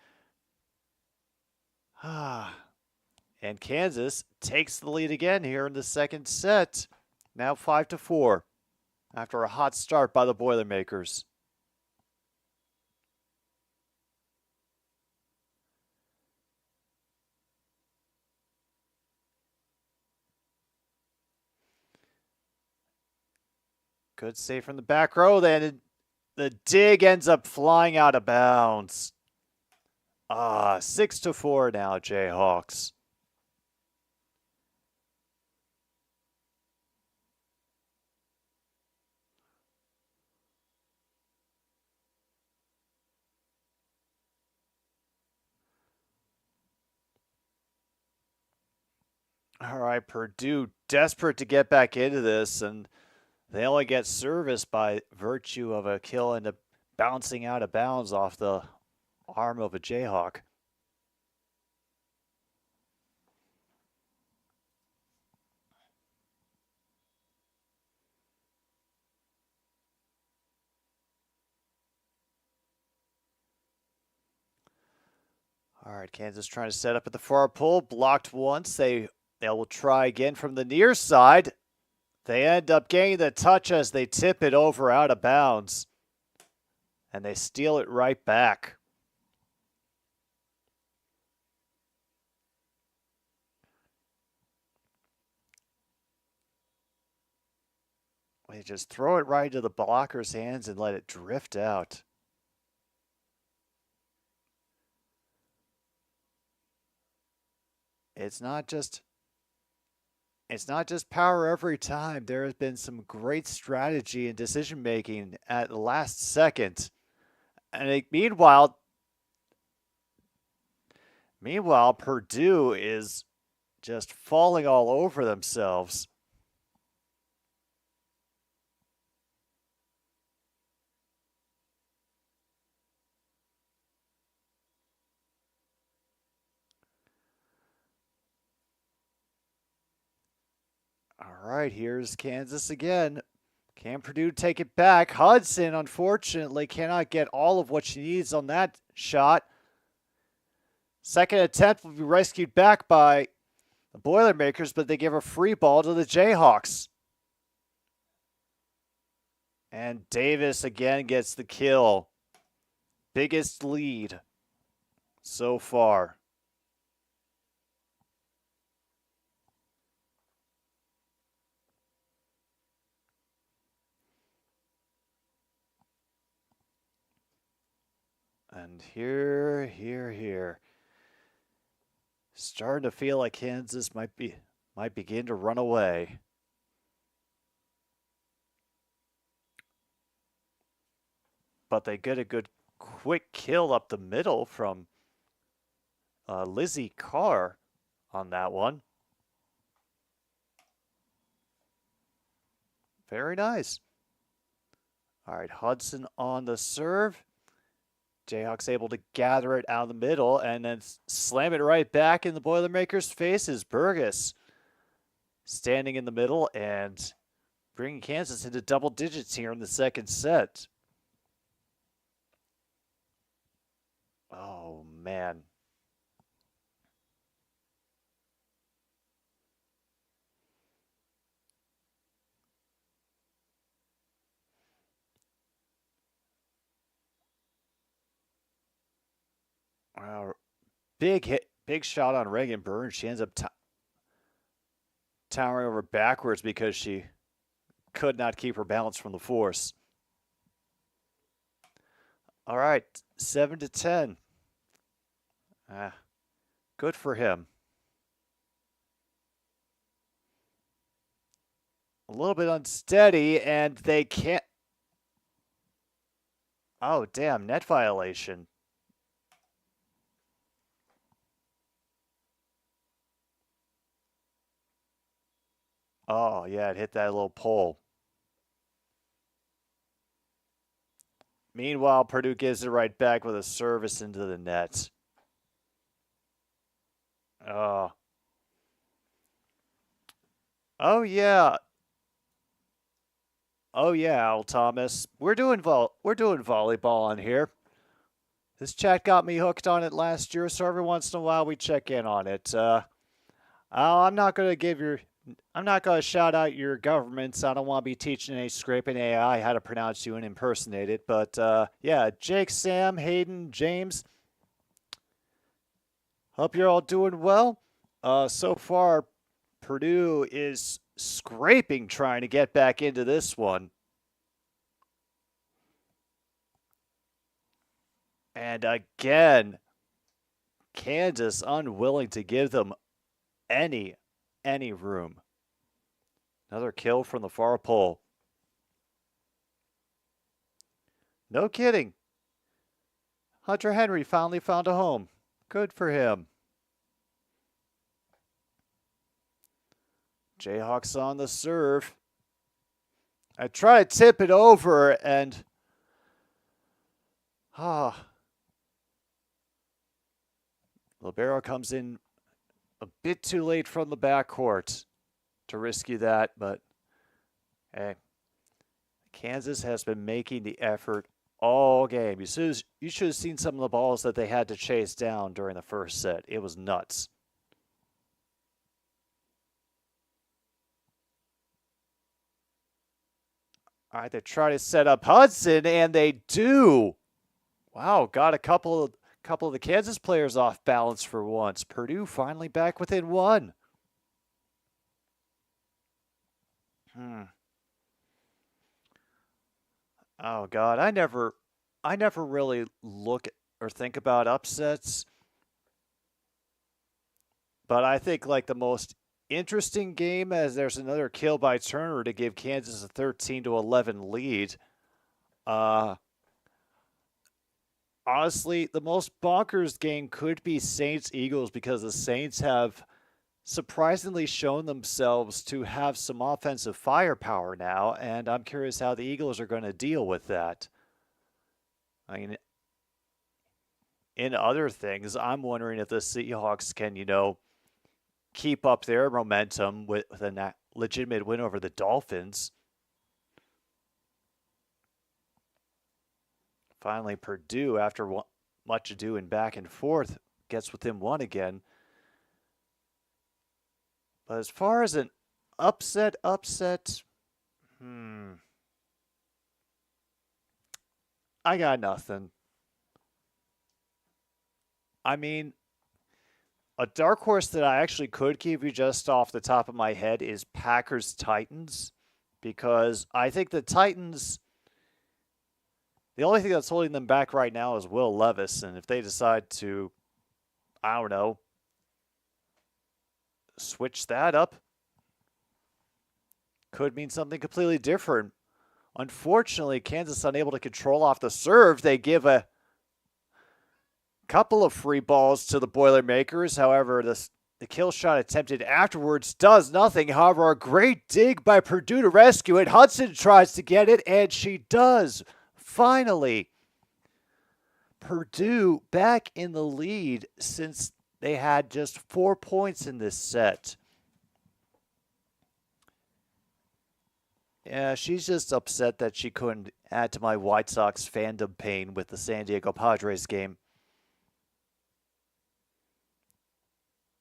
And Kansas takes the lead again here in the second set. Now 5-4 after a hot start by the Boilermakers. Good save from the back row. Then the dig ends up flying out of bounds. 6-4 now, Jayhawks. All right, Purdue desperate to get back into this, and they only get service by virtue of a kill and a bouncing out of bounds off the arm of a Jayhawk. All right, Kansas trying to set up at the far pole. Blocked once. They will try again from the near side. They end up getting the touch as they tip it over out of bounds. And they steal it right back. They just throw it right into the blocker's hands and let it drift out. It's not just power every time. There has been some great strategy and decision making at the last second. And meanwhile, Purdue is just falling all over themselves. All right, here's Kansas again. Can Purdue take it back? Hudson, unfortunately, cannot get all of what she needs on that shot. Second attempt will be rescued back by the Boilermakers, but they give a free ball to the Jayhawks. And Davis again gets the kill. Biggest lead so far. And here. Starting to feel like Kansas might begin to run away. But they get a good quick kill up the middle from Lizzie Carr on that one. Very nice. All right, Hudson on the serve. Jayhawks able to gather it out of the middle and then slam it right back in the Boilermakers' faces. Burgess standing in the middle and bringing Kansas into double digits here in the second set. Oh, man. Wow. Big hit, big shot on Reagan Burns. She ends up towering over backwards because she could not keep her balance from the force. All right, 7-10. Good for him. A little bit unsteady, and they can't. Oh, damn, net violation. Oh, yeah, it hit that little pole. Meanwhile, Purdue gives it right back with a service into the net. Oh. Oh, yeah. Oh, yeah, Al Thomas. We're doing volleyball on here. This chat got me hooked on it last year, so every once in a while we check in on it. I'm not going to shout out your governments. I don't want to be teaching any scraping AI how to pronounce you and impersonate it. But yeah, Jake, Sam, Hayden, James, hope you're all doing well. So far, Purdue is scraping trying to get back into this one. And again, Kansas unwilling to give them any room. Another kill from the far pole. No kidding. Hunter Henry finally found a home. Good for him. Jayhawks on the serve. I try to tip it over and Libero comes in a bit too late from the backcourt to rescue that, but hey, Kansas has been making the effort all game. You should have seen some of the balls that they had to chase down during the first set. It was nuts. All right, they try to set up Hudson, and they do. Wow, got a couple of the Kansas players off balance for once. Purdue finally back within one. Oh God, I never really look or think about upsets. But I think like the most interesting game as there's another kill by Turner to give Kansas a 13-11 lead. Honestly, the most bonkers game could be Saints-Eagles because the Saints have surprisingly shown themselves to have some offensive firepower now, and I'm curious how the Eagles are going to deal with that. I mean, in other things, I'm wondering if the Seahawks can, keep up their momentum with a legitimate win over the Dolphins. Finally, Purdue, after much ado and back and forth, gets within one again. But as far as an upset, I got nothing. I mean, a dark horse that I actually could give you just off the top of my head is Packers Titans, because I think the Titans, the only thing that's holding them back right now is Will Levis, and if they decide to, I don't know, switch that up, could mean something completely different. Unfortunately, Kansas unable to control off the serve. They give a couple of free balls to the Boilermakers. However, the kill shot attempted afterwards does nothing. However, a great dig by Purdue to rescue it. Hudson tries to get it, and she does. Finally, Purdue back in the lead since they had just 4 points in this set. Yeah, she's just upset that she couldn't add to my White Sox fandom pain with the San Diego Padres game.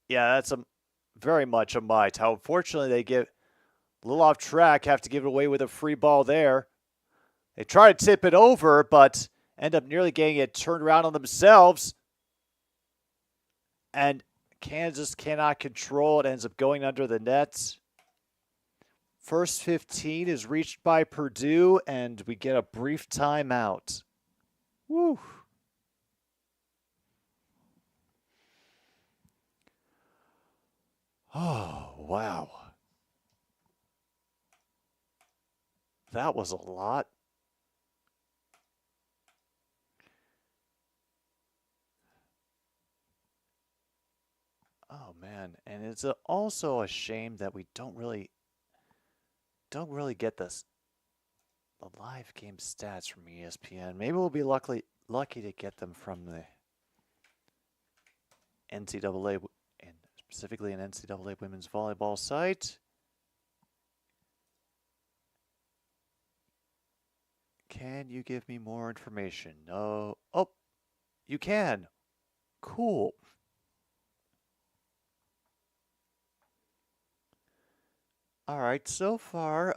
Yeah, that's very much a might. How unfortunately they get a little off track, have to give it away with a free ball there. They try to tip it over, but end up nearly getting it turned around on themselves. And Kansas cannot control it, ends up going under the net. First 15 is reached by Purdue, and we get a brief timeout. Woo. Oh, wow. That was a lot. Oh, man. And it's also a shame that we don't really get the live game stats from ESPN. Maybe we'll be lucky to get them from the NCAA, and specifically an NCAA women's volleyball site. Can you give me more information? No. Oh, you can. Cool. All right, so far,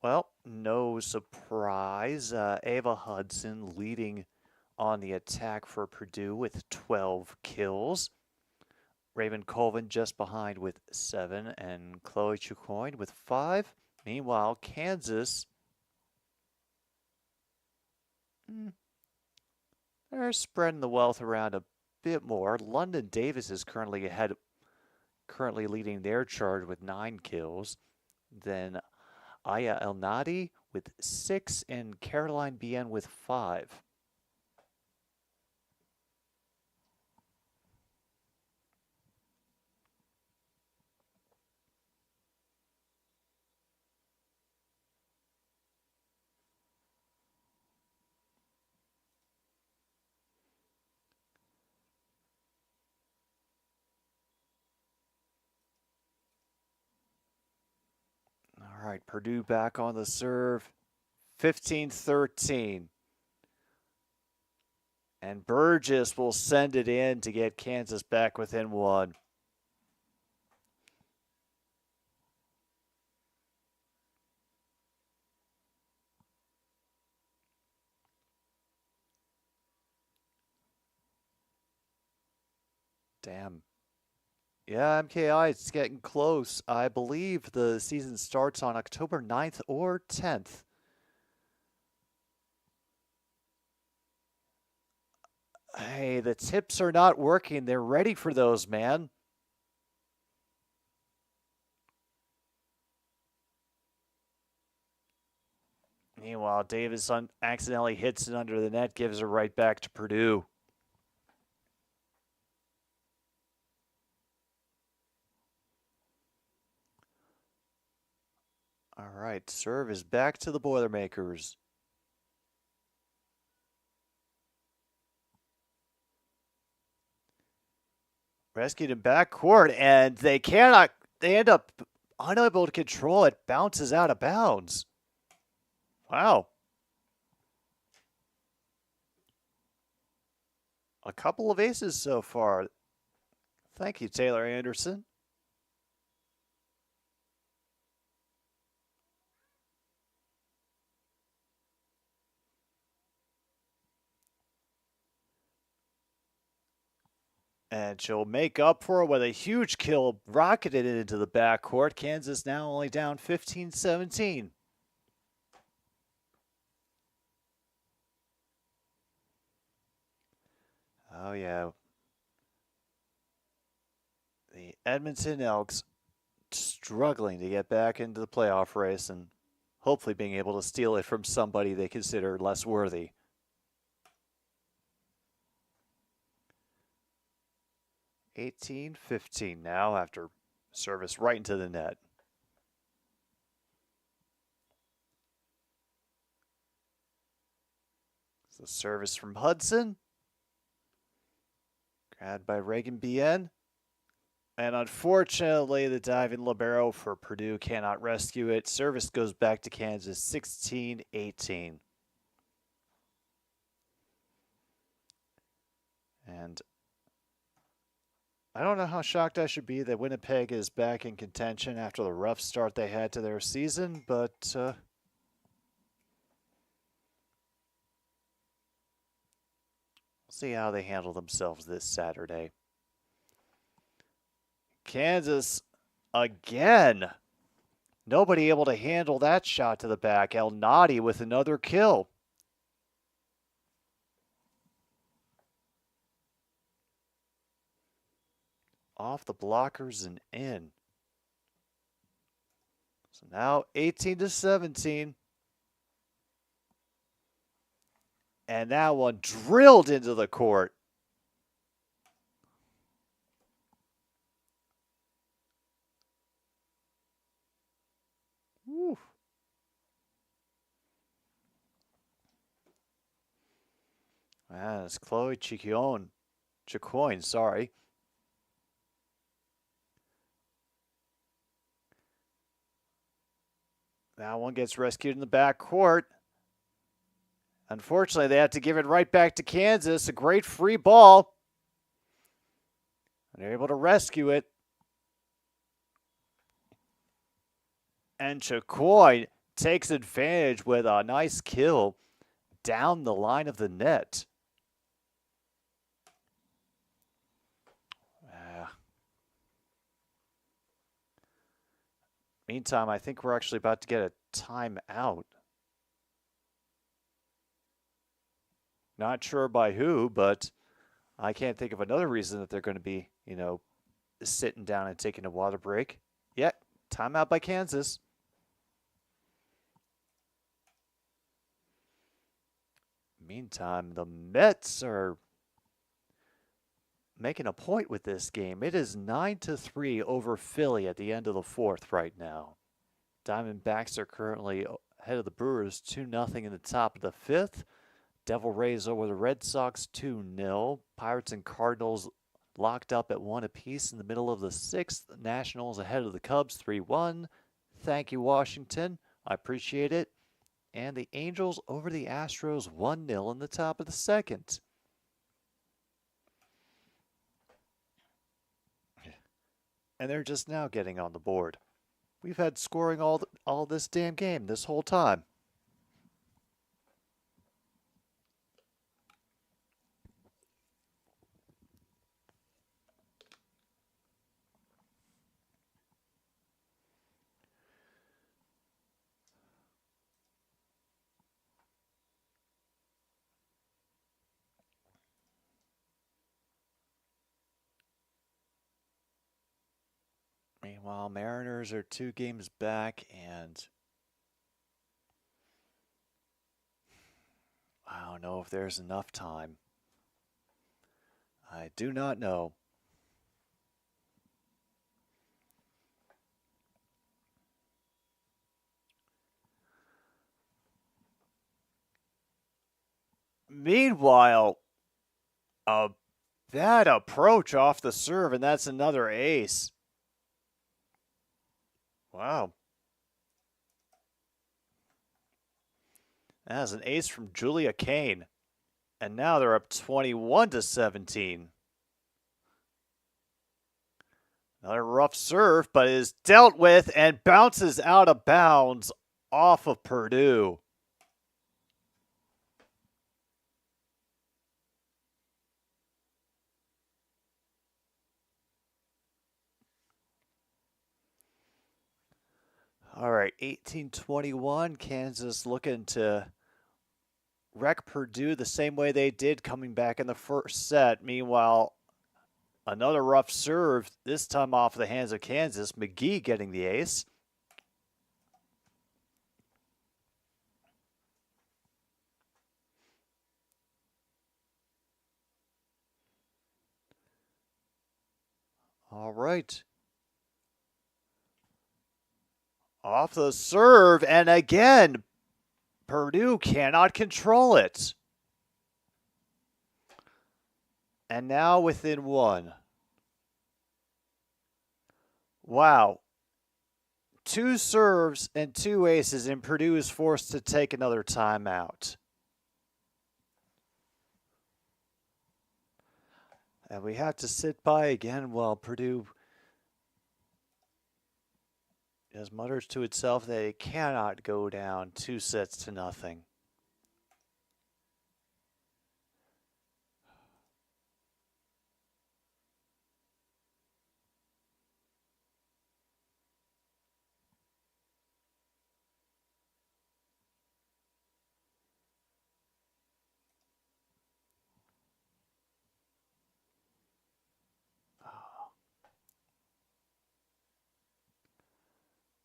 well, no surprise. Ava Hudson leading on the attack for Purdue with 12 kills. Raven Colvin just behind with 7, and Chloe Chucoin with 5. Meanwhile, Kansas, they're spreading the wealth around a bit more. London Davis is currently leading their charge with 9 kills. Then Aya El Nadi with 6 and Caroline Bien with 5. All right, Purdue back on the serve, 15-13. And Burgess will send it in to get Kansas back within 1. Damn. Yeah, MKI, it's getting close. I believe the season starts on October 9th or 10th. Hey, the tips are not working. They're ready for those, man. Meanwhile, Davis accidentally hits it under the net, gives it right back to Purdue. All right, serve is back to the Boilermakers. Rescued in backcourt, and they end up unable to control it. Bounces out of bounds. Wow. A couple of aces so far. Thank you, Taylor Anderson. And she'll make up for it with a huge kill rocketed into the backcourt. Kansas now only down 15-17. Oh, yeah. The Edmonton Elks struggling to get back into the playoff race and hopefully being able to steal it from somebody they consider less worthy. 18-15 now after service right into the net. So service from Hudson. Grabbed by Reagan Bien. And unfortunately, the diving libero for Purdue cannot rescue it. Service goes back to Kansas 16-18. And I don't know how shocked I should be that Winnipeg is back in contention after the rough start they had to their season, but we'll see how they handle themselves this Saturday. Kansas again. Nobody able to handle that shot to the back. El Nadi with another kill. Off the blockers and in. So now 18-17. And that one drilled into the court. Woo. That's Chloe Chicoine, sorry. That one gets rescued in the back court. Unfortunately, they have to give it right back to Kansas. A great free ball. And they're able to rescue it. And Chicoine takes advantage with a nice kill down the line of the net. Meantime, I think we're actually about to get a timeout. Not sure by who, but I can't think of another reason that they're going to be, sitting down and taking a water break. Yeah, timeout by Kansas. Meantime, the Mets are making a point with this game. It is 9-3 over Philly at the end of the fourth right now. Diamondbacks are currently ahead of the Brewers 2-0 in the top of the fifth. Devil Rays over the Red Sox 2-0. Pirates and Cardinals locked up at 1 apiece in the middle of the sixth. Nationals ahead of the Cubs 3-1. Thank you, Washington. I appreciate it. And the Angels over the Astros 1-0 in the top of the second. And they're just now getting on the board. We've had scoring all this damn game this whole time. Meanwhile, Mariners are 2 games back, and I don't know if there's enough time. I do not know. Meanwhile, a bad approach off the serve, and that's another ace. Wow. That's an ace from Julia Kane. And now they're up 21-17. Another rough serve, but is dealt with and bounces out of bounds off of Purdue. All right, 18-21. Kansas looking to wreck Purdue the same way they did coming back in the first set. Meanwhile, another rough serve, this time off the hands of Kansas. McGee getting the ace. All right. Off the serve, and again, Purdue cannot control it. And now within one. Wow. 2 serves and 2 aces, and Purdue is forced to take another timeout. And we have to sit by again while Purdue just mutters to itself that it cannot go down 2-0.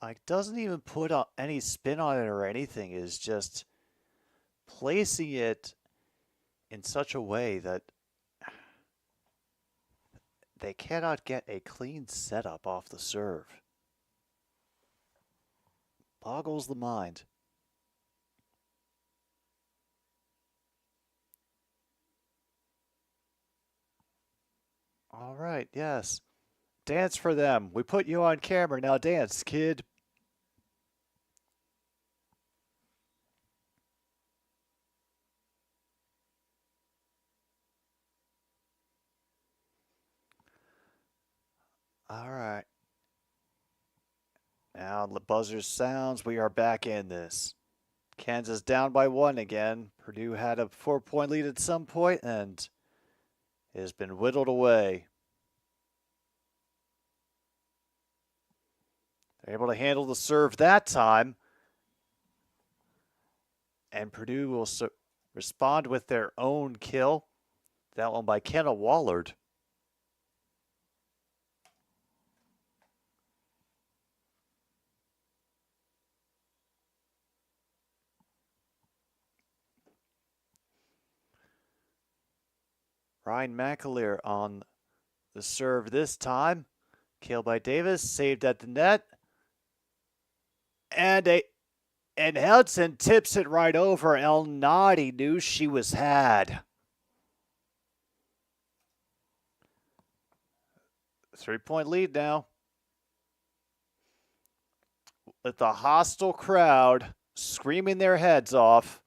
Like, doesn't even put any spin on it or anything. Is just placing it in such a way that they cannot get a clean setup off the serve. Boggles the mind. All right, yes. Dance for them. We put you on camera. Now dance, kid. All right. Now the buzzer sounds. We are back in this. Kansas down by 1 again. Purdue had a 4-point lead at some point and has been whittled away. They're able to handle the serve that time. And Purdue will respond with their own kill. That one by Kenna Wallard. Ryan McAleer on the serve this time. Kill by Davis, saved at the net. And Hudson tips it right over. El Nadi knew she was had. 3-point lead now. With the hostile crowd screaming their heads off.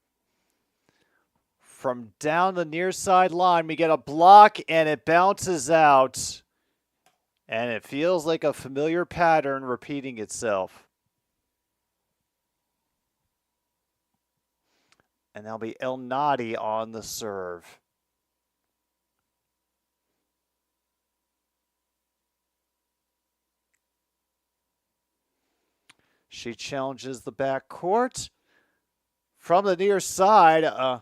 From down the near side line, we get a block and it bounces out. And it feels like a familiar pattern repeating itself. And that'll be El Nadi on the serve. She challenges the back court. From the near side, a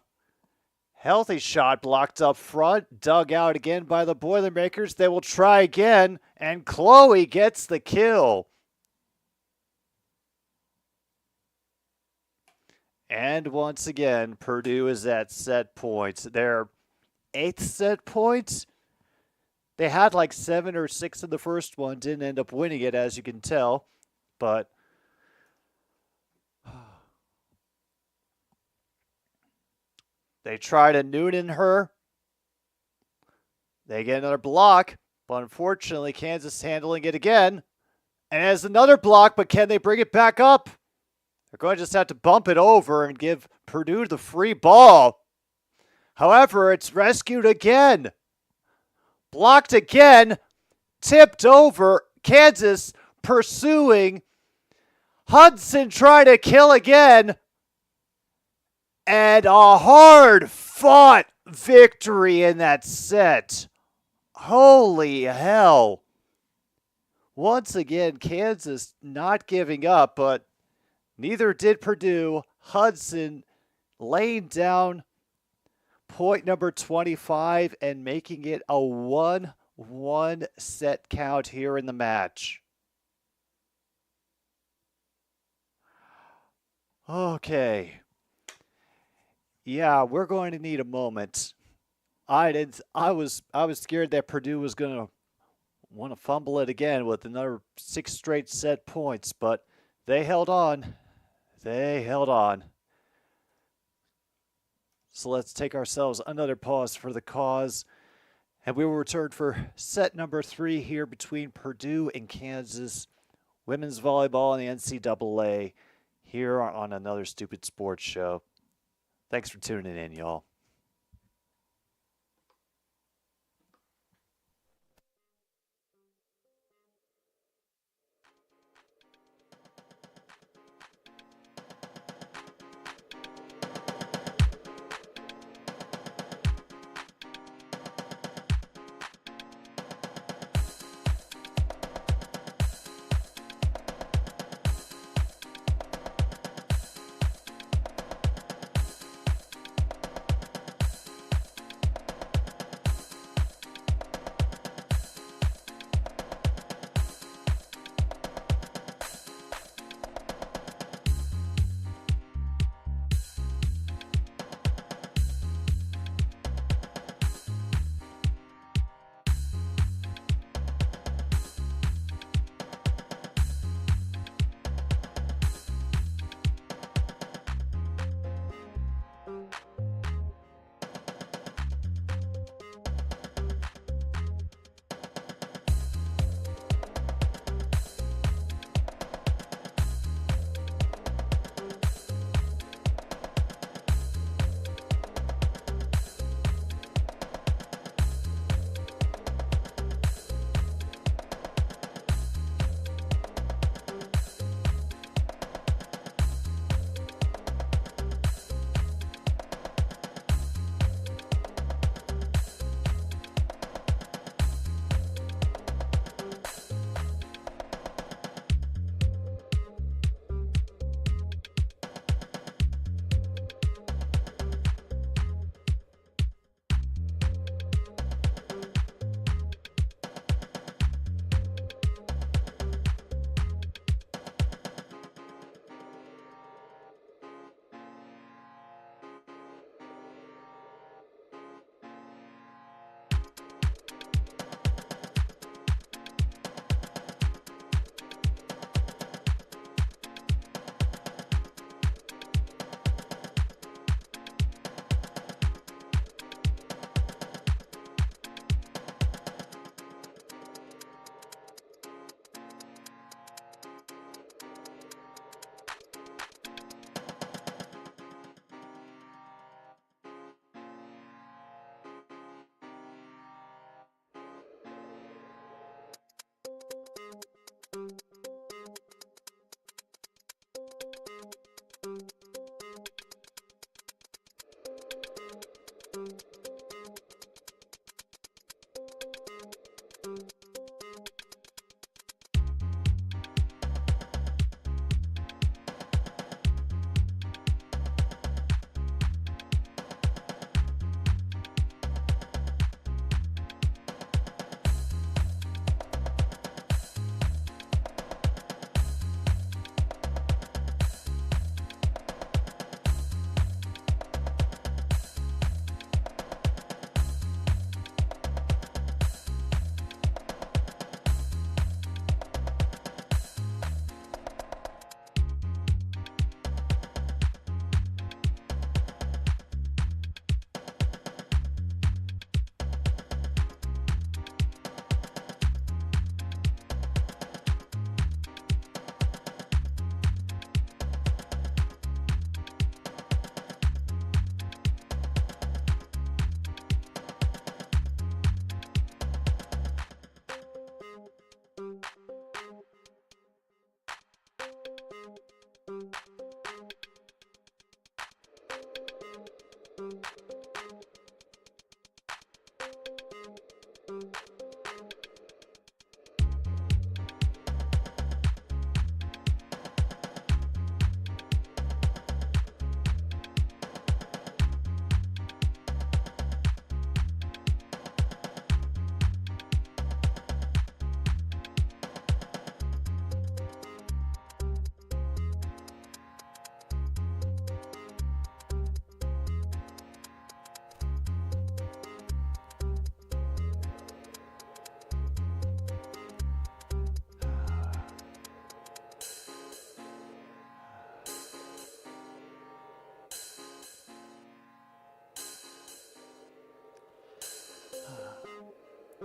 healthy shot blocked up front. Dug out again by the Boilermakers. They will try again, and Chloe gets the kill. And once again, Purdue is at set points. Their 8th set point. They had like 7 or 6 in the first one. Didn't end up winning it, as you can tell. But they try to Noonan her. They get another block. But unfortunately, Kansas handling it again. And has another block, but can they bring it back up? They're going to just have to bump it over and give Purdue the free ball. However, it's rescued again. Blocked again. Tipped over. Kansas pursuing. Hudson trying to kill again. And a hard-fought victory in that set. Holy hell. Once again, Kansas not giving up, but Neither did Purdue. Hudson laying down point number 25 and making it a 1-1 set count here in the match. Okay. Yeah, we're going to need a moment. I was scared that Purdue was going to want to fumble it again with another 6 straight set points, but they held on. They held on. So let's take ourselves another pause for the cause, and we will return for set number 3 here between Purdue and Kansas, women's volleyball and the NCAA, here on another Stupid Sports Show. Thanks for tuning in, y'all.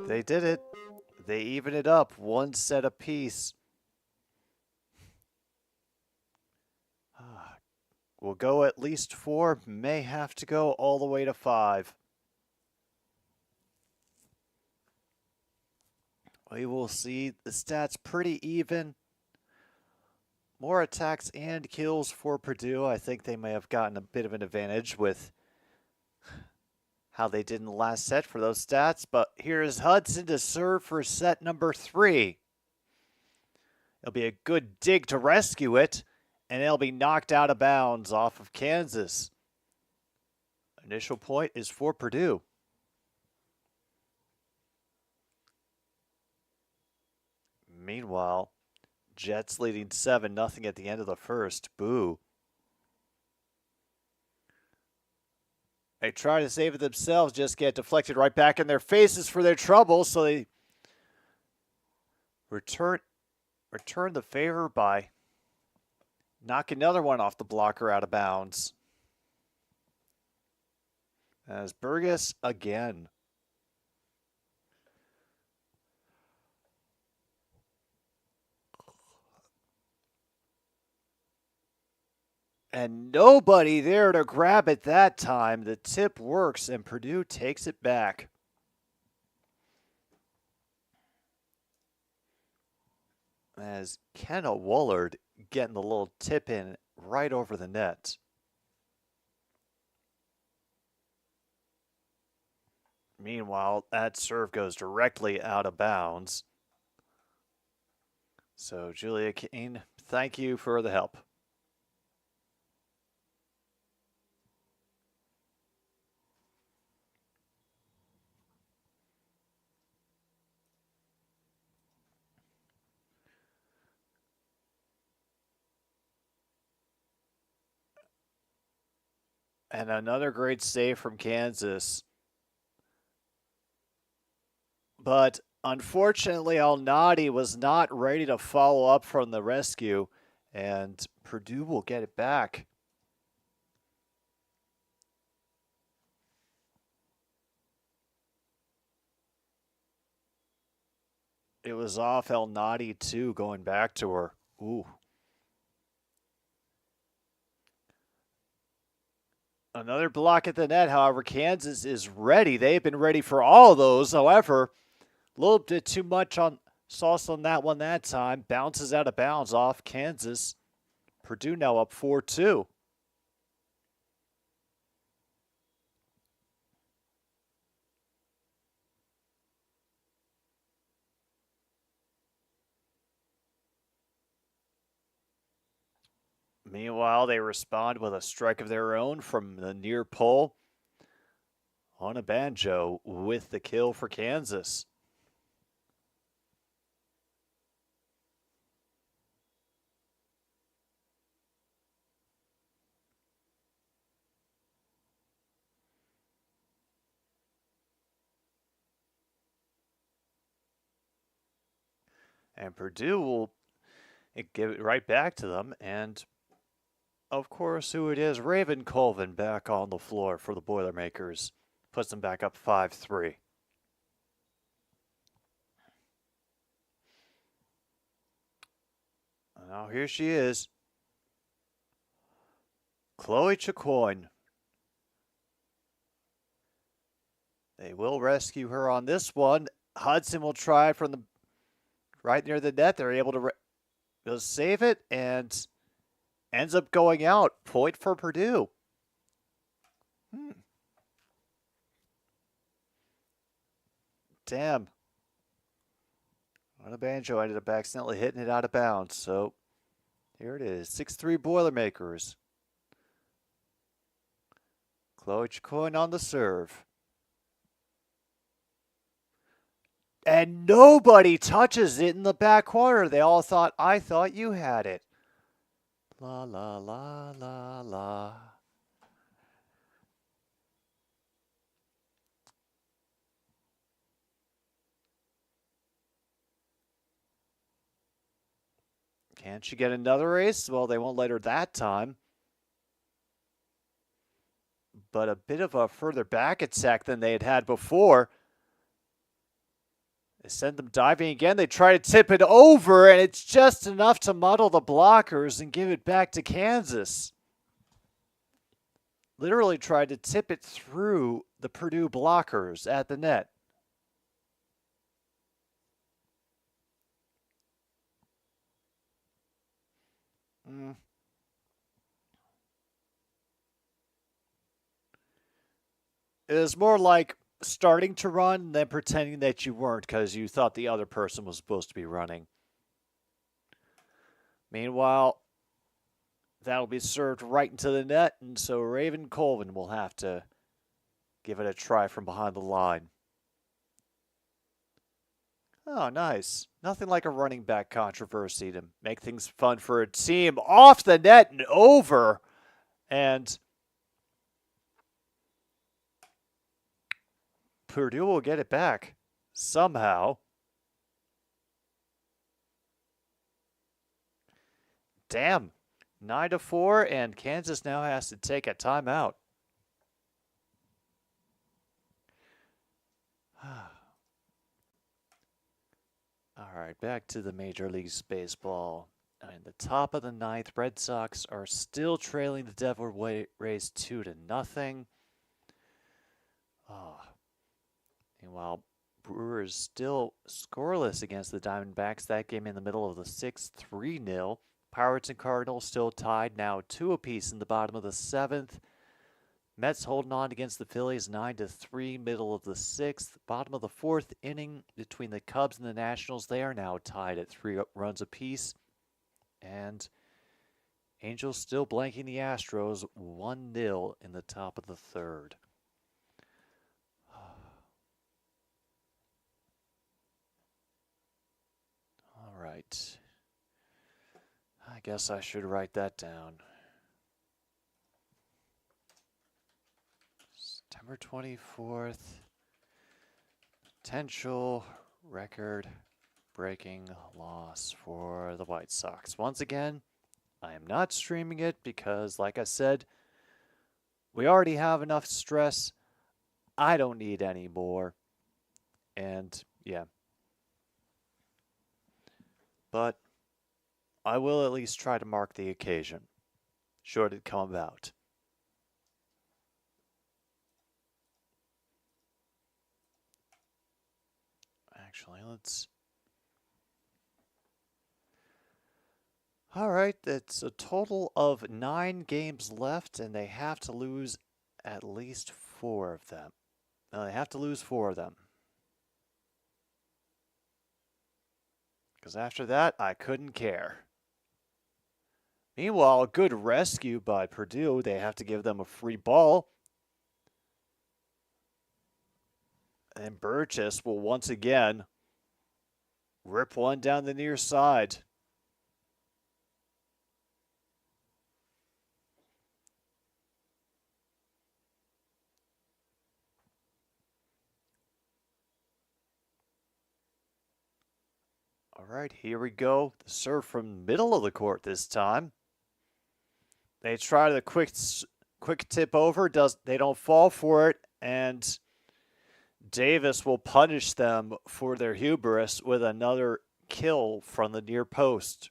They did it. They even it up, one set apiece. We'll go at least 4, may have to go all the way to 5. We will see the stats pretty even. More attacks and kills for Purdue. I think they may have gotten a bit of an advantage with how they did in the last set for those stats. But here's Hudson to serve for set number 3. It'll be a good dig to rescue it, and it'll be knocked out of bounds off of Kansas. Initial point is for Purdue. Meanwhile, Jets leading 7-0 at the end of the first. Boo. They try to save it themselves, just get deflected right back in their faces for their trouble, so they return the favor by knocking another one off the blocker out of bounds. As Burgess again. And nobody there to grab it that time. The tip works, and Purdue takes it back. As Kenna Woolard getting the little tip in right over the net. Meanwhile, that serve goes directly out of bounds. So, Julia Kane, thank you for the help. And another great save from Kansas. But unfortunately, Al-Nadi was not ready to follow up from the rescue, and Purdue will get it back. It was off Al-Nadi too, going back to her. Ooh. Another block at the net. However, Kansas is ready. They've been ready for all of those. However, a little bit too much on sauce on that one that time. Bounces out of bounds off Kansas. Purdue now up 4-2. Meanwhile, they respond with a strike of their own from the near pole. On a banjo with the kill for Kansas. And Purdue will give it right back to them. And, of course, who it is, Raven Colvin back on the floor for the Boilermakers. Puts them back up 5-3. Now here she is. Chloe Chacoin. They will rescue her on this one. Hudson will try from the right near the net. They're able to save it and ends up going out. Point for Purdue. Damn. On a banjo ended up accidentally hitting it out of bounds. So here it is. 6-3 Boilermakers. Chloe Chacoin on the serve. And nobody touches it in the back corner. They all thought, I thought you had it. La, la, la, la, la. Can she get another ace? Well, they won't let her that time. But a bit of a further back attack than they had before. They send them diving again. They try to tip it over, and it's just enough to muddle the blockers and give it back to Kansas. Literally tried to tip it through the Purdue blockers at the net. It was more like starting to run than pretending that you weren't because you thought the other person was supposed to be running. Meanwhile, that'll be served right into the net, and so Raven Colvin will have to give it a try from behind the line. Oh, nice. Nothing like a running back controversy to make things fun for a team. Off the net and over. And Purdue will get it back somehow. Damn. 9-4, and Kansas now has to take a timeout. All right, back to the Major Leagues Baseball. In the top of the ninth, Red Sox are still trailing the Devil Rays 2-0. Meanwhile, Brewers still scoreless against the Diamondbacks. That game in the middle of the sixth, 3-0. Pirates and Cardinals still tied, now 2 apiece in the bottom of the seventh. Mets holding on against the Phillies 9-3, middle of the sixth. Bottom of the fourth inning between the Cubs and the Nationals. They are now tied at 3 runs apiece. And Angels still blanking the Astros 1-0 in the top of the third. All right. I guess I should write that down. September 24th. Potential record-breaking loss for the White Sox. Once again, I am not streaming it because, like I said, we already have enough stress. I don't need any more. And, yeah. But I will at least try to mark the occasion, should it come about. Actually, let's... All right, it's a total of 9 games left, and they have to lose at least 4 of them. No, they have to lose 4 of them. Because after that, I couldn't care. Meanwhile, a good rescue by Purdue. They have to give them a free ball. And Burgess will once again rip one down the near side. All right, here we go. The serve from middle of the court this time. They try the quick tip over. They don't fall for it, and Davis will punish them for their hubris with another kill from the near post.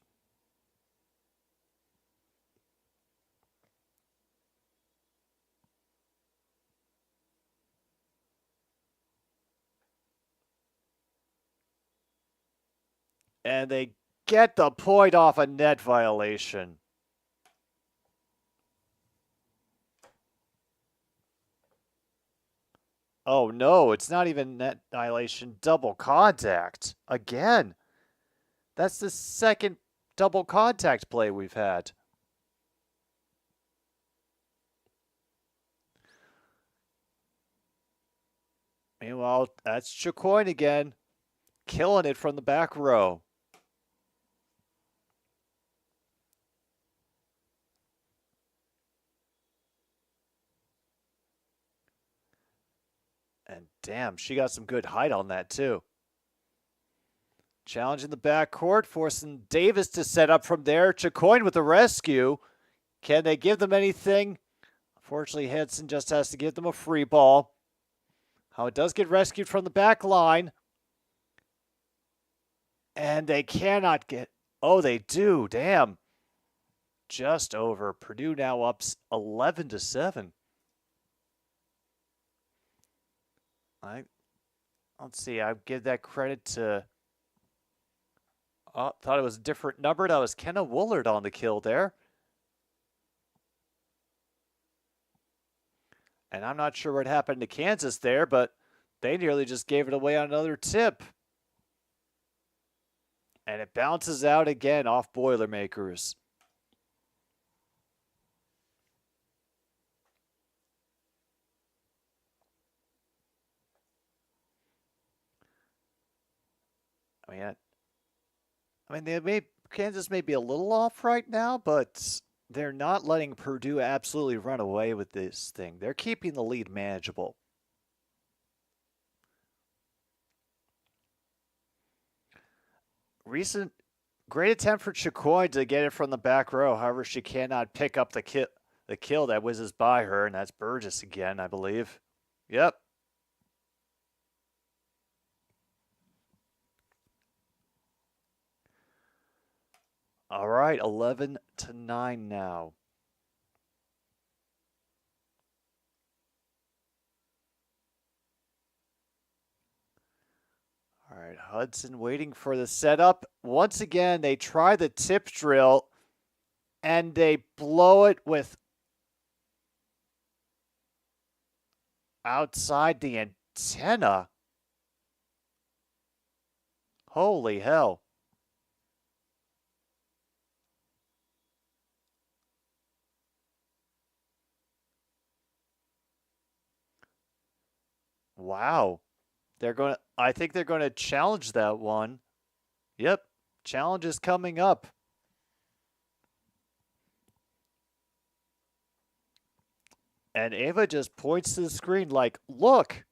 And they get the point off a net violation. Oh no, it's not even net violation, double contact. Again. That's the second double contact play we've had. Meanwhile, that's Chacoin again. Killing it from the back row. And damn, she got some good height on that too. Challenge in the backcourt, forcing Davis to set up from there. Chacoin with the rescue. Can they give them anything? Unfortunately, Henson just has to give them a free ball. How it does get rescued from the back line. And they cannot get. Oh, they do. Damn. Just over. Purdue now up 11-7. Let's see. I give that credit to. Oh, thought it was a different number. That was Kenna Woolard on the kill there. And I'm not sure what happened to Kansas there, but they nearly just gave it away on another tip. And it bounces out again off Boilermakers. Kansas may be a little off right now, but they're not letting Purdue absolutely run away with this thing. They're keeping the lead manageable. Great attempt for Chicoine to get it from the back row. However, she cannot pick up the kill that whizzes by her, and that's Burgess again, I believe. Yep. All right, 11-9 now. All right, Hudson waiting for the setup. Once again, they try the tip drill, and they blow it with outside the antenna. Holy hell. Wow. I think they're going to challenge that one. Yep. Challenge is coming up. And Ava just points to the screen like, look.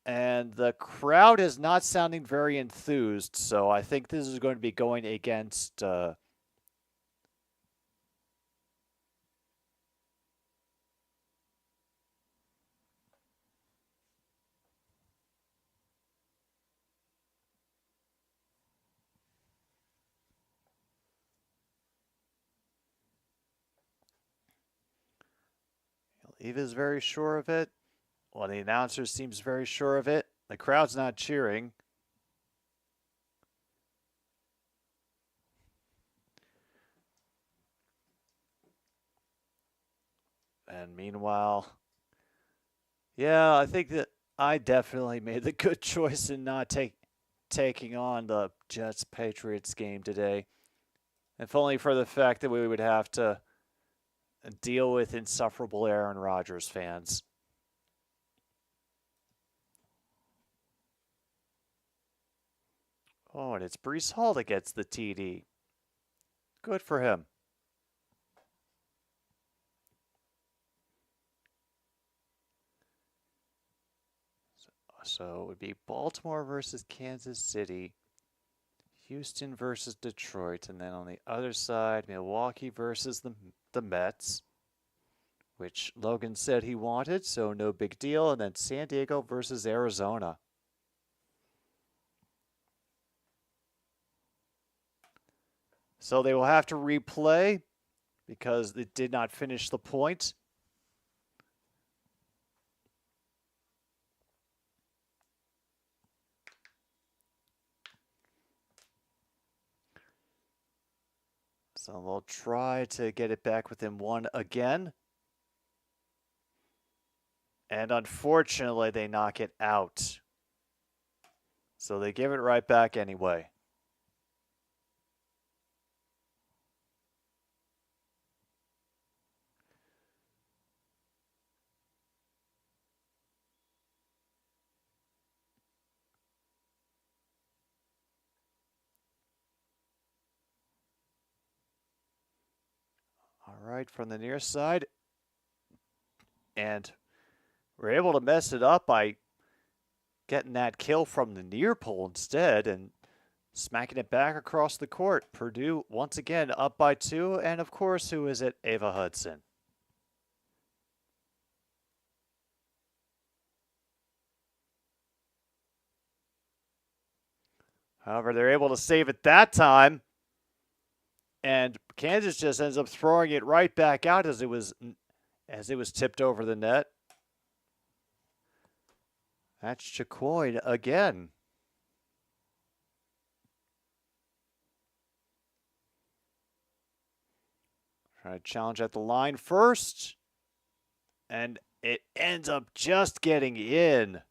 And the crowd is not sounding very enthused, so I think this is going to be going against Eva's very sure of it. Well, the announcer seems very sure of it. The crowd's not cheering. And meanwhile, yeah, I think that I definitely made the good choice in not taking on the Jets-Patriots game today. If only for the fact that we would have to deal with insufferable Aaron Rodgers fans. Oh, and it's Breece Hall that gets the TD. Good for him. So it would be Baltimore versus Kansas City, Houston versus Detroit, and then on the other side, Milwaukee versus the Mets, which Logan said he wanted, so no big deal, and then San Diego versus Arizona. So they will have to replay because it did not finish the point. So they'll try to get it back within one again. And unfortunately, they knock it out. So they give it right back anyway. All right, from the near side. And we're able to mess it up by getting that kill from the near pole instead and smacking it back across the court. Purdue, once again, up by 2. And, of course, who is it? Ava Hudson. However, they're able to save it that time. And Kansas just ends up throwing it right back out as it was tipped over the net. That's Chicoine again. Try to challenge at the line first. And it ends up just getting in.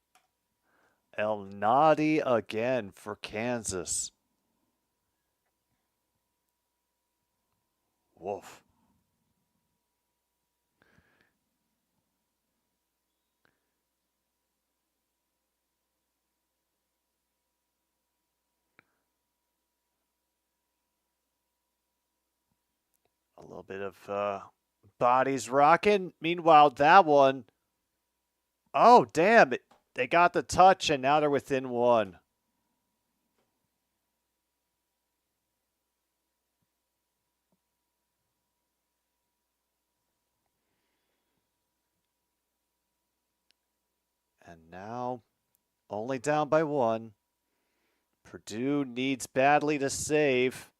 El Nadi again for Kansas. Woof. A little bit of bodies rocking. Meanwhile, that one, oh, damn it. They got the touch, and now they're within one. And now, only down by one. Purdue needs badly to save.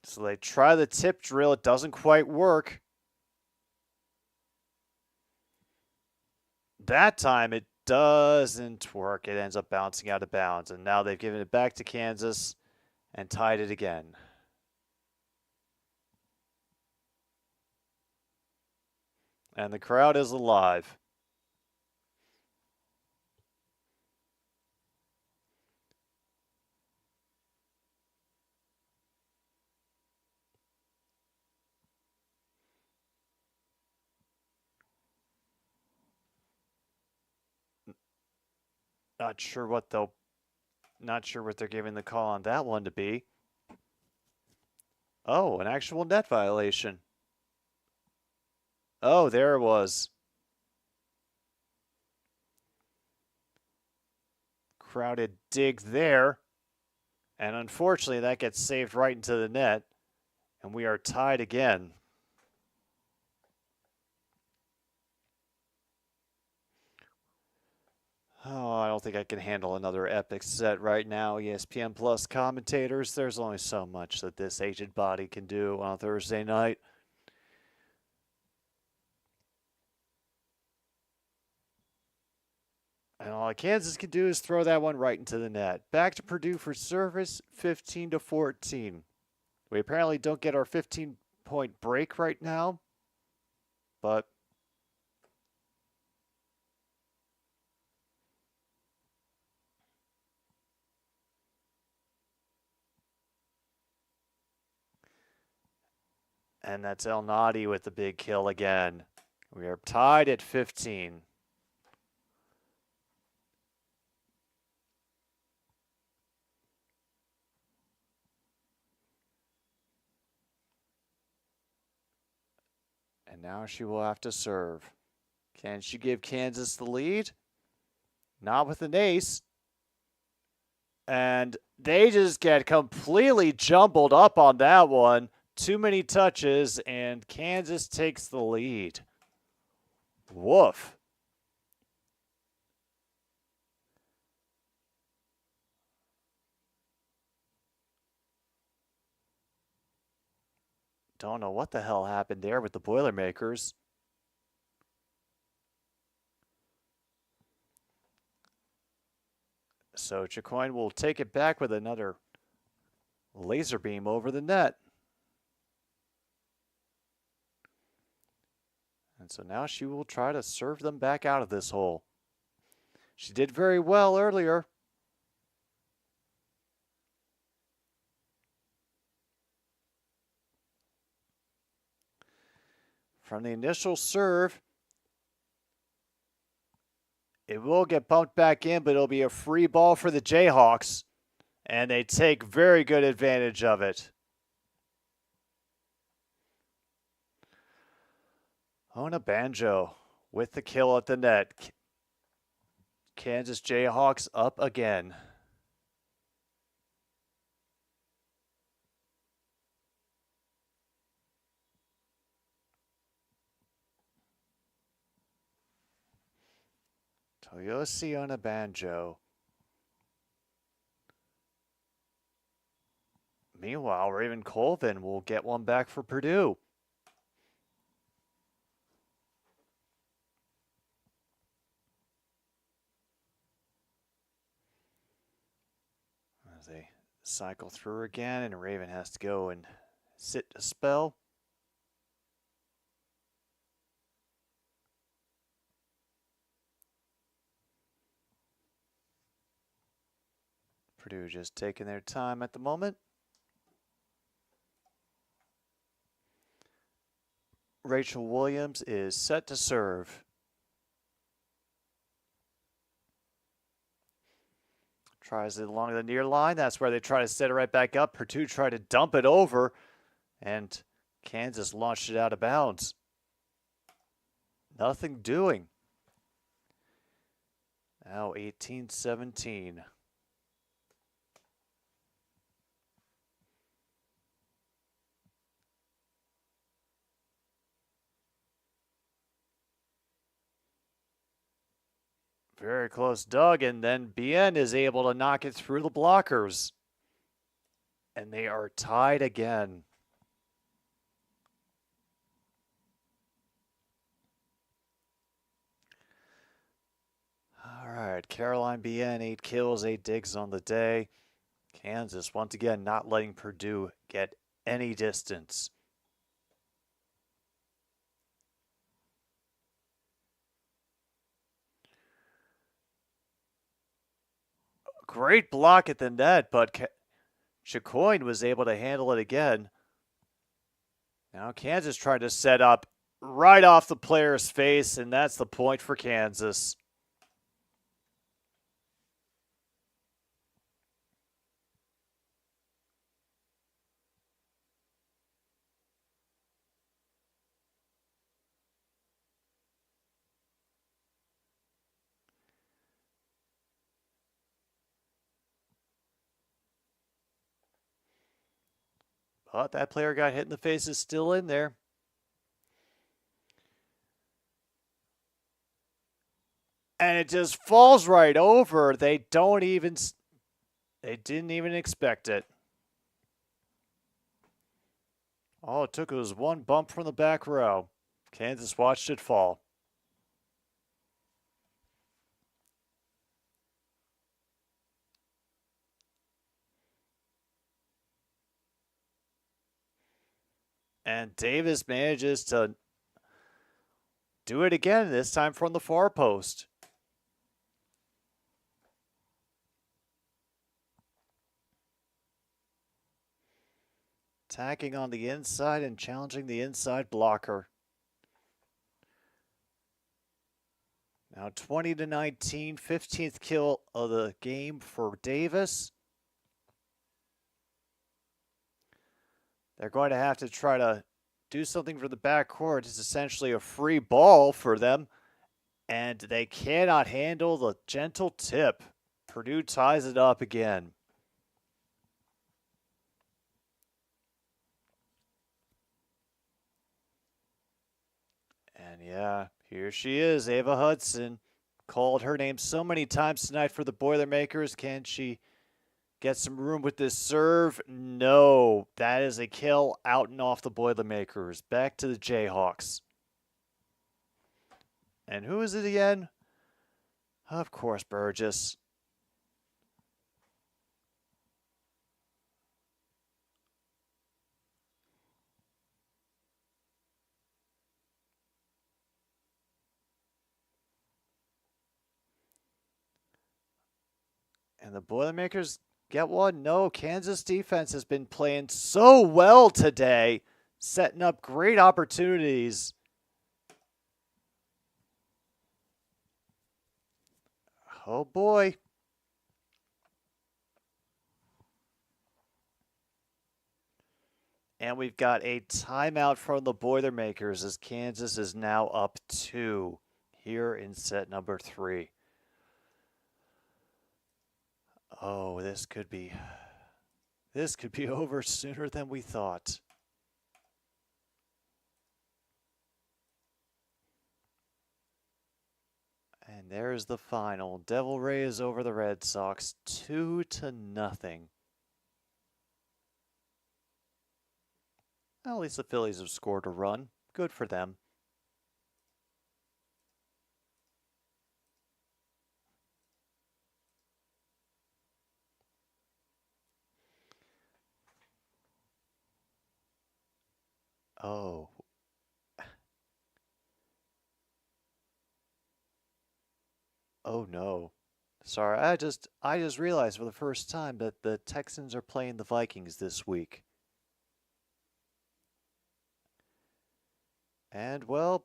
So they try the tip drill. It doesn't quite work. That time it doesn't work. It ends up bouncing out of bounds. And now they've given it back to Kansas and tied it again. And the crowd is alive. Not sure what they're giving the call on that one to be. Oh, an actual net violation. Oh, there it was. Crowded dig there. And unfortunately, that gets saved right into the net. And we are tied again. Oh, I don't think I can handle another epic set right now. ESPN Plus commentators, there's only so much that this aged body can do on a Thursday night. And all Kansas can do is throw that one right into the net. Back to Purdue for service, 15-14. We apparently don't get our 15-point break right now, but and that's El Nadi with the big kill again. We are tied at 15. And now she will have to serve. Can she give Kansas the lead? Not with an ace. And they just get completely jumbled up on that one. Too many touches, and Kansas takes the lead. Woof. Don't know what the hell happened there with the Boilermakers. So Chicoine will take it back with another laser beam over the net. And so now she will try to serve them back out of this hole. She did very well earlier. From the initial serve, it will get bumped back in, but it'll be a free ball for the Jayhawks. And they take very good advantage of it. Ona Banjo with the kill at the net. Kansas Jayhawks up again. Toyosi Ona Banjo. Meanwhile, Raven Colvin will get one back for Purdue. As they cycle through again, and Raven has to go and sit a spell. Purdue just taking their time at the moment. Rachel Williams is set to serve. Tries it along the near line. That's where they try to set it right back up. Purdue tried to dump it over, and Kansas launched it out of bounds. Nothing doing. Now 18-17. Very close dug, and then Bien is able to knock it through the blockers. And they are tied again. All right, Caroline Bien, 8 kills, 8 digs on the day. Kansas, once again, not letting Purdue get any distance. Great block at the net, but Chicoine was able to handle it again. Now Kansas trying to set up right off the player's face, and that's the point for Kansas. But that player got hit in the face is still in there. And it just falls right over. They didn't even expect it. All it took was one bump from the back row. Kansas watched it fall. And Davis manages to do it again, this time from the far post. Attacking on the inside and challenging the inside blocker. Now 20-19, 15th kill of the game for Davis. They're going to have to try to do something for the backcourt. It's essentially a free ball for them, and they cannot handle the gentle tip. Purdue ties it up again. And yeah, here she is, Ava Hudson. Called her name so many times tonight for the Boilermakers. Can she get some room with this serve? No, that is a kill out and off the Boilermakers. Back to the Jayhawks. And who is it again? Of course, Burgess. And the Boilermakers get one? No, Kansas defense has been playing so well today, setting up great opportunities. Oh boy. And we've got a timeout from the Boilermakers as Kansas is now up 2 here in set number 3. Oh, this could be over sooner than we thought. And there's the final. Devil Rays over the Red Sox, 2-0. At least the Phillies have scored a run. Good for them. Oh. Oh no. Sorry, I just realized for the first time that the Texans are playing the Vikings this week. And well,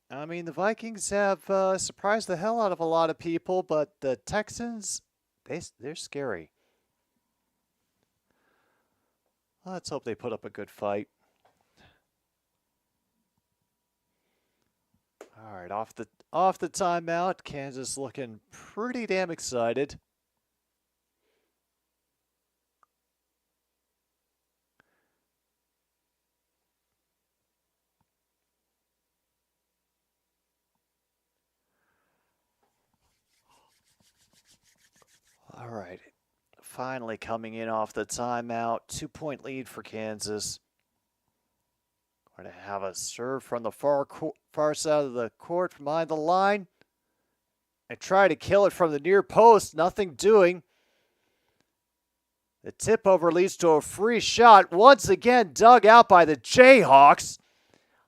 I mean the Vikings have surprised the hell out of a lot of people, but the Texans, they're scary. Let's hope they put up a good fight. All right, off the timeout, Kansas looking pretty damn excited. All right, finally coming in off the timeout, 2-point lead for Kansas. Going to have a serve from the far side of the court from behind the line. And try to kill it from the near post. Nothing doing. The tip over leads to a free shot. Once again dug out by the Jayhawks.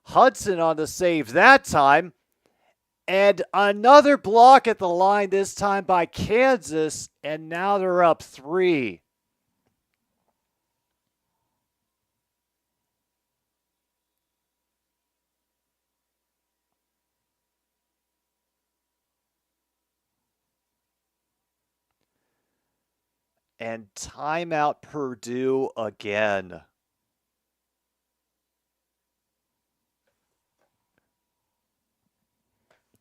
Hudson on the save that time. And another block at the line, this time by Kansas. And now they're up 3. And timeout Purdue again.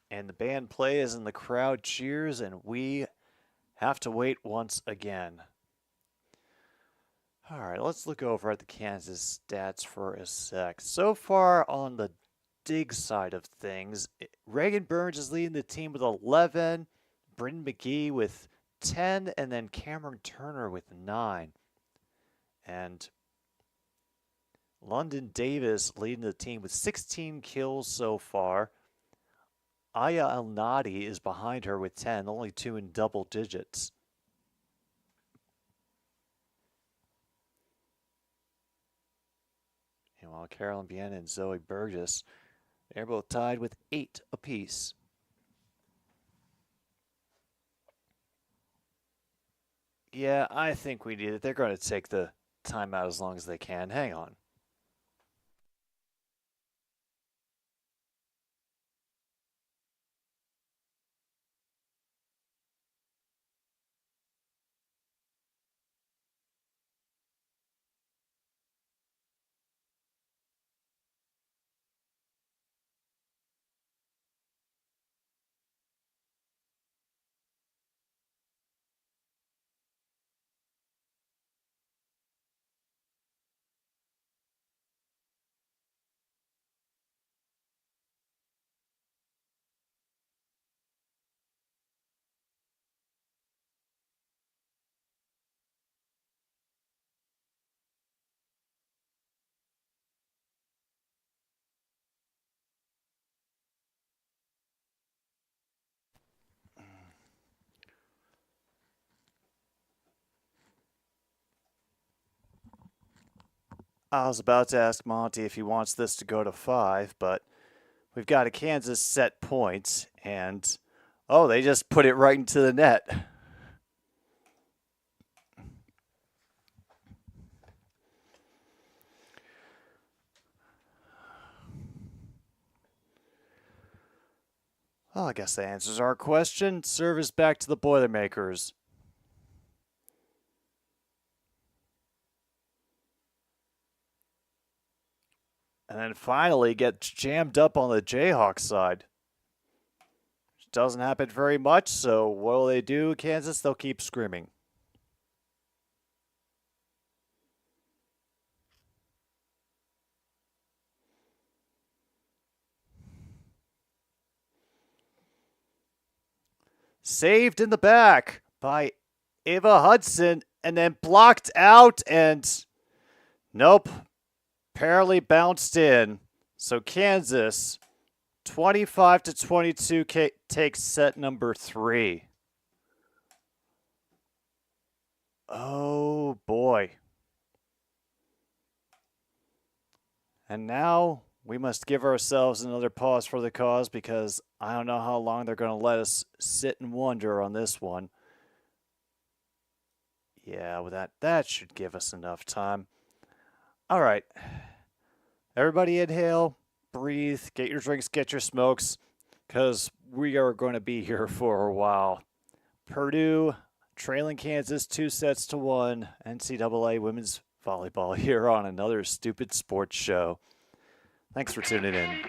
And the band plays and the crowd cheers, and we have to wait once again. All right, let's look over at the Kansas stats for a sec. So far on the dig side of things, Reagan Burns is leading the team with 11, Brendan McGee with 10, and then Cameron Turner with 9. And London Davis leading the team with 16 kills so far. Aya Al-Nadi is behind her with 10, only 2 in double digits. And while Carolyn Bien and Zoe Burgess, they're both tied with 8 apiece. Yeah, I think we need it. They're going to take the timeout as long as they can. Hang on. I was about to ask Monty if he wants this to go to 5, but we've got a Kansas set point, and oh, they just put it right into the net. Well, I guess that answers our question. Service back to the Boilermakers. And then finally gets jammed up on the Jayhawks side. Which doesn't happen very much, so what will they do, Kansas? They'll keep screaming. Saved in the back by Ava Hudson, and then blocked out, and Nope. Apparently bounced in. So Kansas, 25-22, takes set number 3. Oh, boy. And now we must give ourselves another pause for the cause because I don't know how long they're going to let us sit and wonder on this one. Yeah, well, that should give us enough time. All right. Everybody inhale, breathe, get your drinks, get your smokes, because we are going to be here for a while. Purdue trailing Kansas 2-1. NCAA women's volleyball here on another stupid sports show. Thanks for tuning in.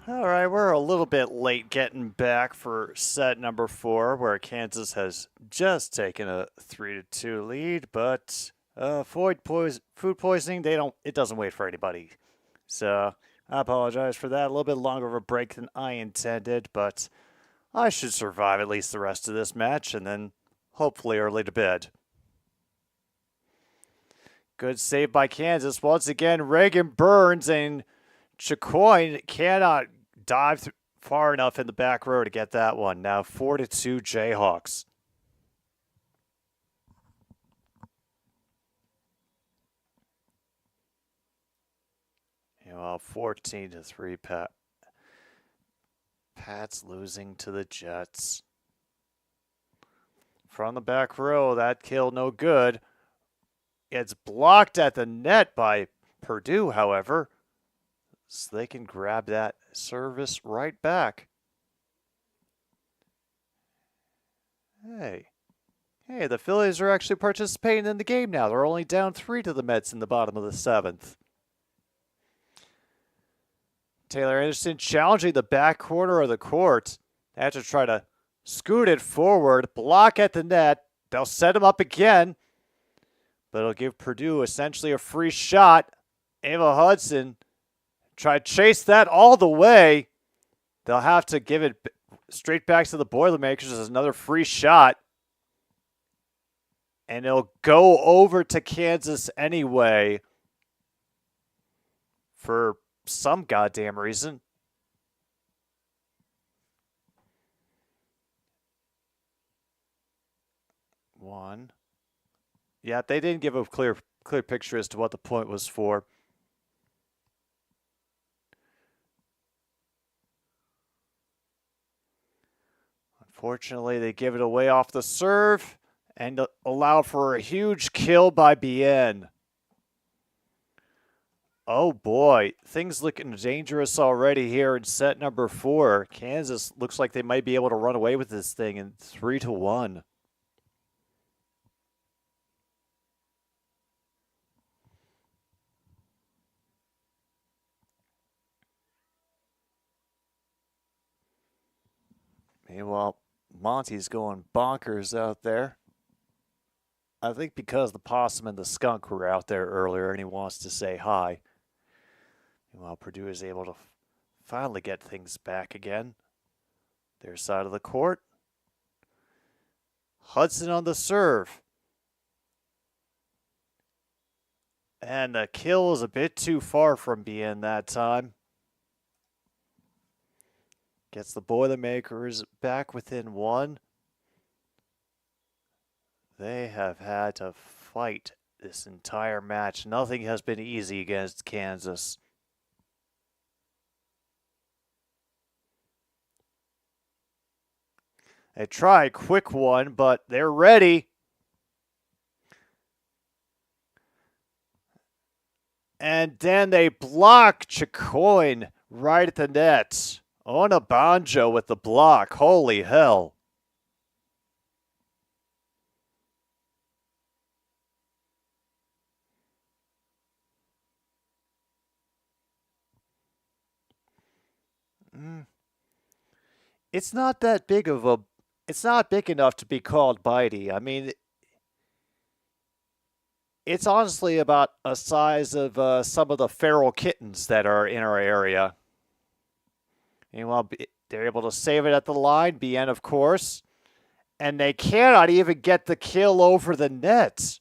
All right, we're a little bit late getting back for set number 4, where Kansas has just taken a 3-2 lead, but food poisoning, it doesn't wait for anybody. So I apologize for that. A little bit longer of a break than I intended, but I should survive at least the rest of this match and then hopefully early to bed. Good save by Kansas. Once again, Reagan Burns and Chicoine cannot dive far enough in the back row to get that one. Now 4-2 Jayhawks. Well, 14-3 Pat's losing to the Jets. From the back row, that kill no good. It's blocked at the net by Purdue, however. So they can grab that service right back. Hey, the Phillies are actually participating in the game now. They're only down 3 to the Mets in the bottom of the 7th. Taylor Anderson challenging the back corner of the court. They have to try to scoot it forward, block at the net. They'll set him up again, but it'll give Purdue essentially a free shot. Ava Hudson try to chase that all the way. They'll have to give it straight back to the Boilermakers as another free shot. And it'll go over to Kansas anyway for some goddamn reason. One. Yeah, they didn't give a clear picture as to what the point was for. Unfortunately, they give it away off the serve and allow for a huge kill by Bien. Oh boy, things looking dangerous already here in set number 4. Kansas looks like they might be able to run away with this thing in 3-1. Meanwhile, Monty's going bonkers out there. I think because the possum and the skunk were out there earlier and he wants to say hi. Meanwhile, Purdue is able to finally get things back again. Their side of the court. Hudson on the serve. And the kill was a bit too far from Bien that time. Gets the Boilermakers back within 1. They have had to fight this entire match. Nothing has been easy against Kansas. They try a quick one, but they're ready. And then they block Chicoine right at the net. Onabanjo with the block. Holy hell. It's not that big of a... It's not big enough to be called bitey. I mean, it's honestly about a size of some of the feral kittens that are in our area. Meanwhile, they're able to save it at the line. Bien, of course. And they cannot even get the kill over the net.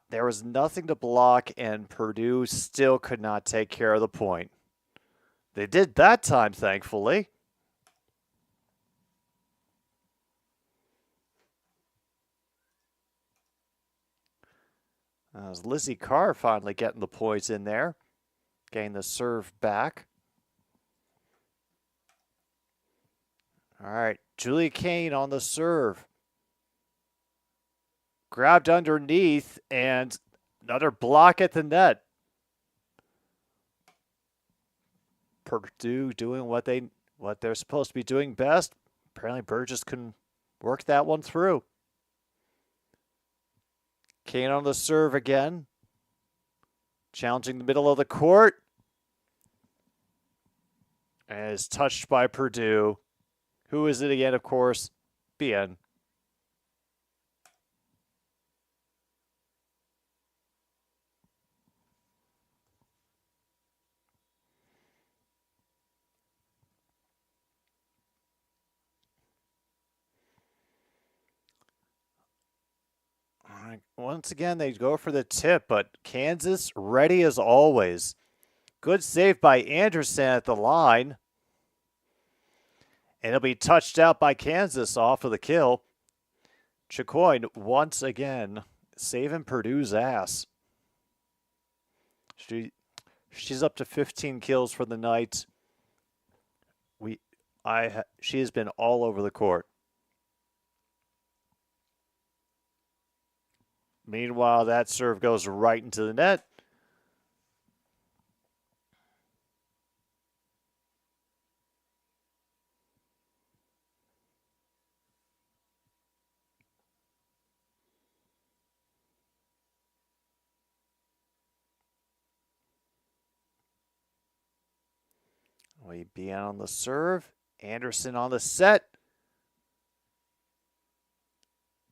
There was nothing to block, and Purdue still could not take care of the point. They did that time, thankfully. As Lizzie Carr finally getting the points in there, getting the serve back. All right, Julia Kane on the serve. Grabbed underneath, and another block at the net. Purdue doing what they what they're supposed to be doing best. Apparently, Burgess couldn't work that one through. Kane on the serve again. Challenging the middle of the court. And is touched by Purdue. Who is it again, of course? BN. Once again, they go for the tip, but Kansas ready as always. Good save by Anderson at the line. And it'll be touched out by Kansas off of the kill. Chicoine once again saving Purdue's ass. She's up to 15 kills for the night. She has been all over the court. Meanwhile, that serve goes right into the net. We be on the serve. Anderson on the set.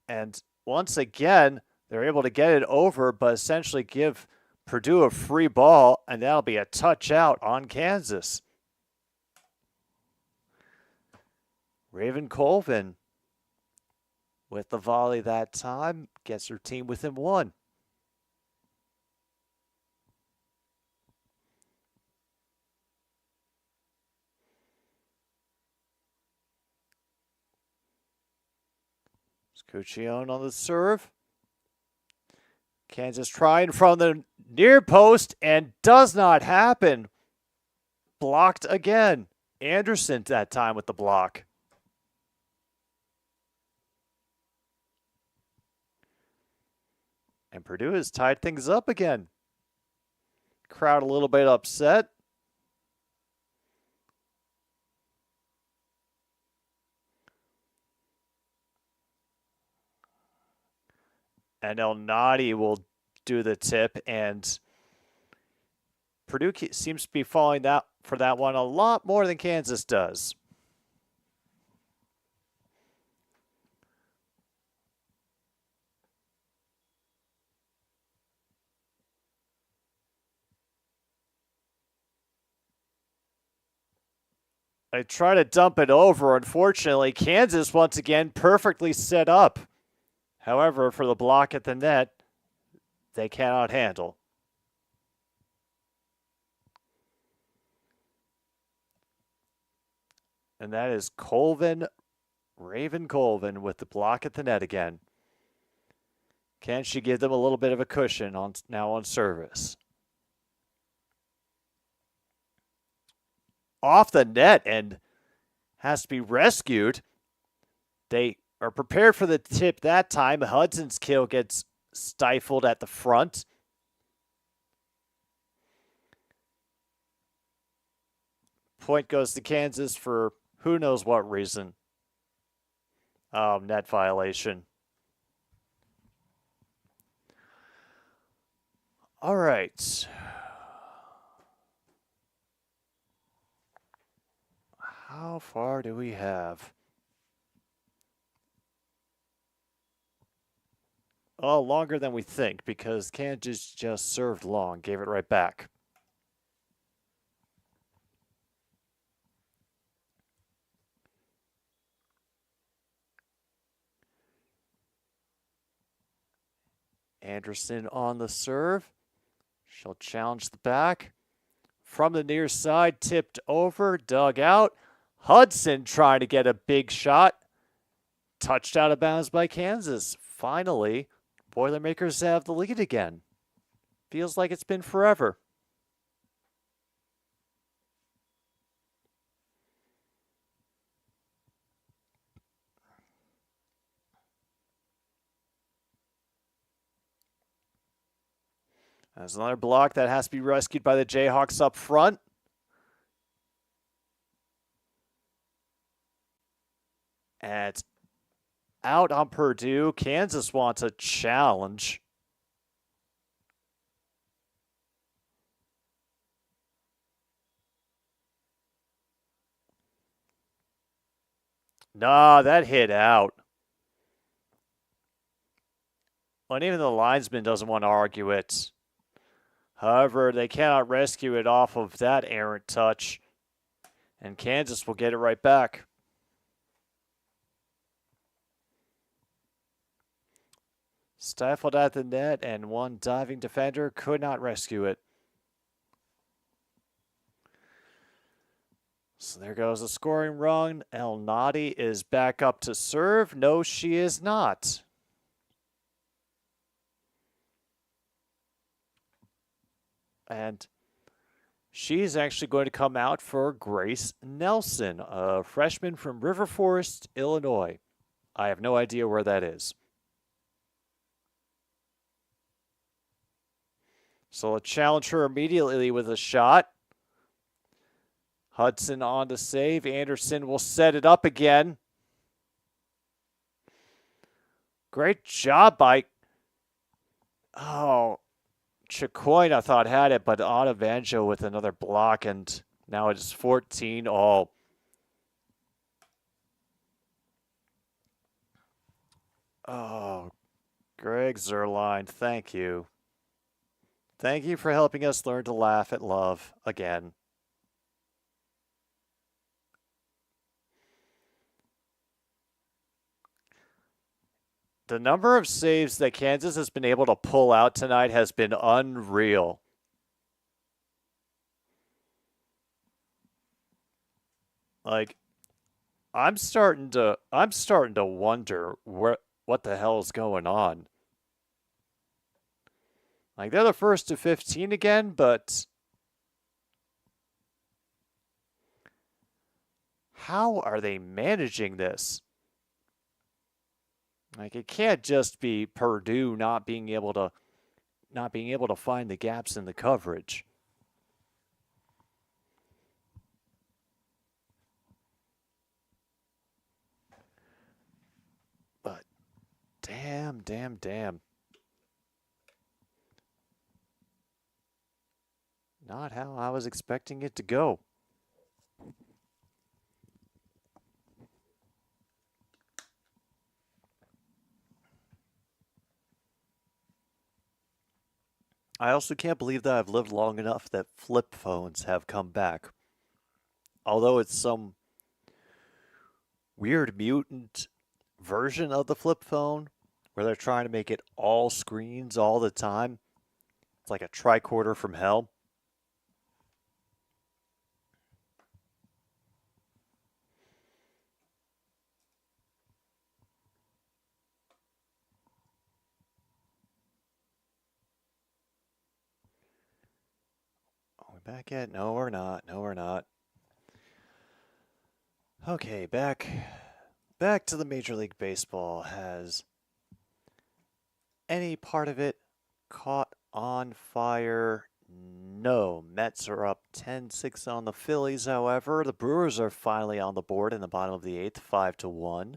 And once again, they're able to get it over, but essentially give Purdue a free ball, and that'll be a touch out on Kansas. Raven Colvin with the volley that time gets her team within one. Cuccione on the serve. Kansas trying from the near post and does not happen. Blocked again. Anderson that time with the block. And Purdue has tied things up again. Crowd a little bit upset. And El Nadi will do the tip, and Purdue seems to be falling for that one a lot more than Kansas does. I try to dump it over. Unfortunately, Kansas once again perfectly set up. However, for the block at the net, they cannot handle. And that is Raven Colvin with the block at the net again. Can she give them a little bit of a cushion now on service? Off the net and has to be rescued. They are prepared for the tip that time. Hudson's kill gets stifled at the front. Point goes to Kansas for who knows what reason. Net violation. All right. How far do we have? Oh, longer than we think because Kansas just served long, gave it right back. Anderson on the serve. She'll challenge the back. From the near side, tipped over, dug out. Hudson trying to get a big shot. Touched out of bounds by Kansas. Finally, Boilermakers have the lead again. Feels like it's been forever. There's another block that has to be rescued by the Jayhawks up front. And out on Purdue, Kansas wants a challenge. Nah, that hit out. And even the linesman doesn't want to argue it. However, they cannot rescue it off of that errant touch. And Kansas will get it right back. Stifled at the net, and one diving defender could not rescue it. So there goes the scoring run. El Nadi is back up to serve. No, she is not. And she's actually going to come out for Grace Nelson, a freshman from River Forest, Illinois. I have no idea where that is. So let's challenge her immediately with a shot. Hudson on to save. Anderson will set it up again. Great job by... Oh, Chicoine, I thought, had it, but Onavanjo with another block, and now it's 14-all. Oh, Greg Zerline, thank you. Thank you for helping us learn to laugh at love again. The number of saves that Kansas has been able to pull out tonight has been unreal. Like, I'm starting to wonder what the hell is going on. Like, they're the first to 15 again, but how are they managing this? Like, it can't just be Purdue not being able to find the gaps in the coverage. But damn. Not how I was expecting it to go. I also can't believe that I've lived long enough that flip phones have come back. Although it's some weird mutant version of the flip phone where they're trying to make it all screens all the time. It's like a tricorder from hell. Are we back yet? No, we're not. Okay, back to the Major League Baseball. Has any part of it caught on fire? No. Mets are up 10-6 on the Phillies, however. The Brewers are finally on the board in the bottom of the 8th, 5-1.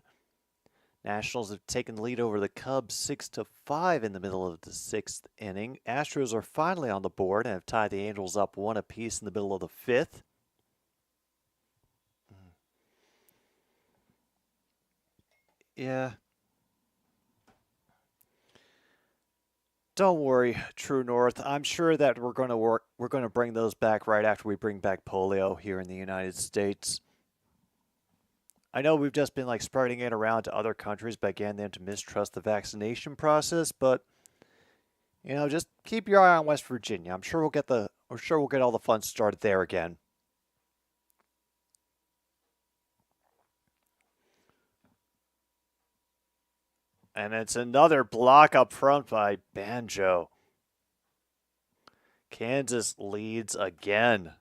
Nationals have taken the lead over the Cubs 6-5 in the middle of the 6th inning. Astros are finally on the board and have tied the Angels up 1 apiece in the middle of the 5th. Yeah. Don't worry, True North. I'm sure that we're going to bring those back right after we bring back polio here in the United States. I know we've just been like spreading it around to other countries by getting them to mistrust the vaccination process, but just keep your eye on West Virginia. I'm sure we'll get all the fun started there again. And it's another block up front by Banjo. Kansas leads again.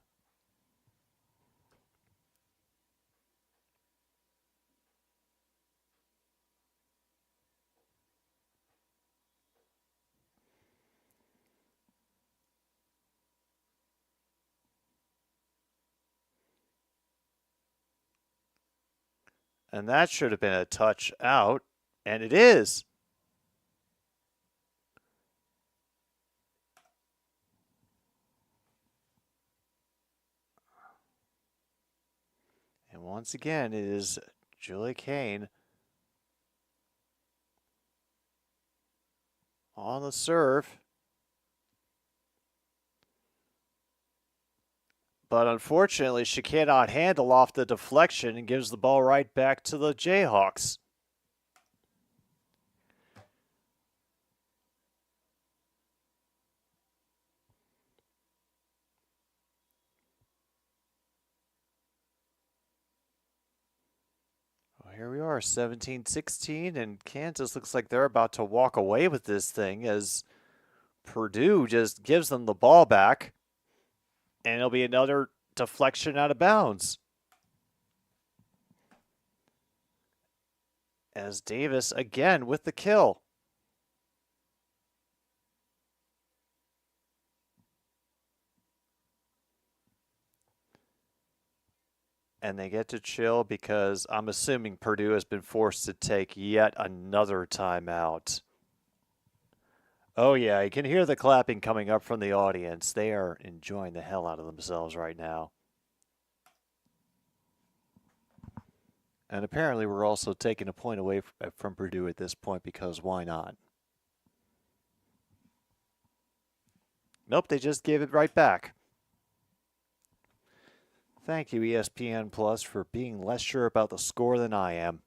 And that should have been a touch out, and it is. And once again, it is Julie Kane on the serve. But unfortunately, she cannot handle off the deflection and gives the ball right back to the Jayhawks. Well, here we are, 17-16, and Kansas looks like they're about to walk away with this thing as Purdue just gives them the ball back. And it'll be another deflection out of bounds. As Davis again with the kill. And they get to chill because I'm assuming Purdue has been forced to take yet another timeout. Oh, yeah, you can hear the clapping coming up from the audience. They are enjoying the hell out of themselves right now. And apparently we're also taking a point away from Purdue at this point because why not? Nope, they just gave it right back. Thank you, ESPN Plus, for being less sure about the score than I am.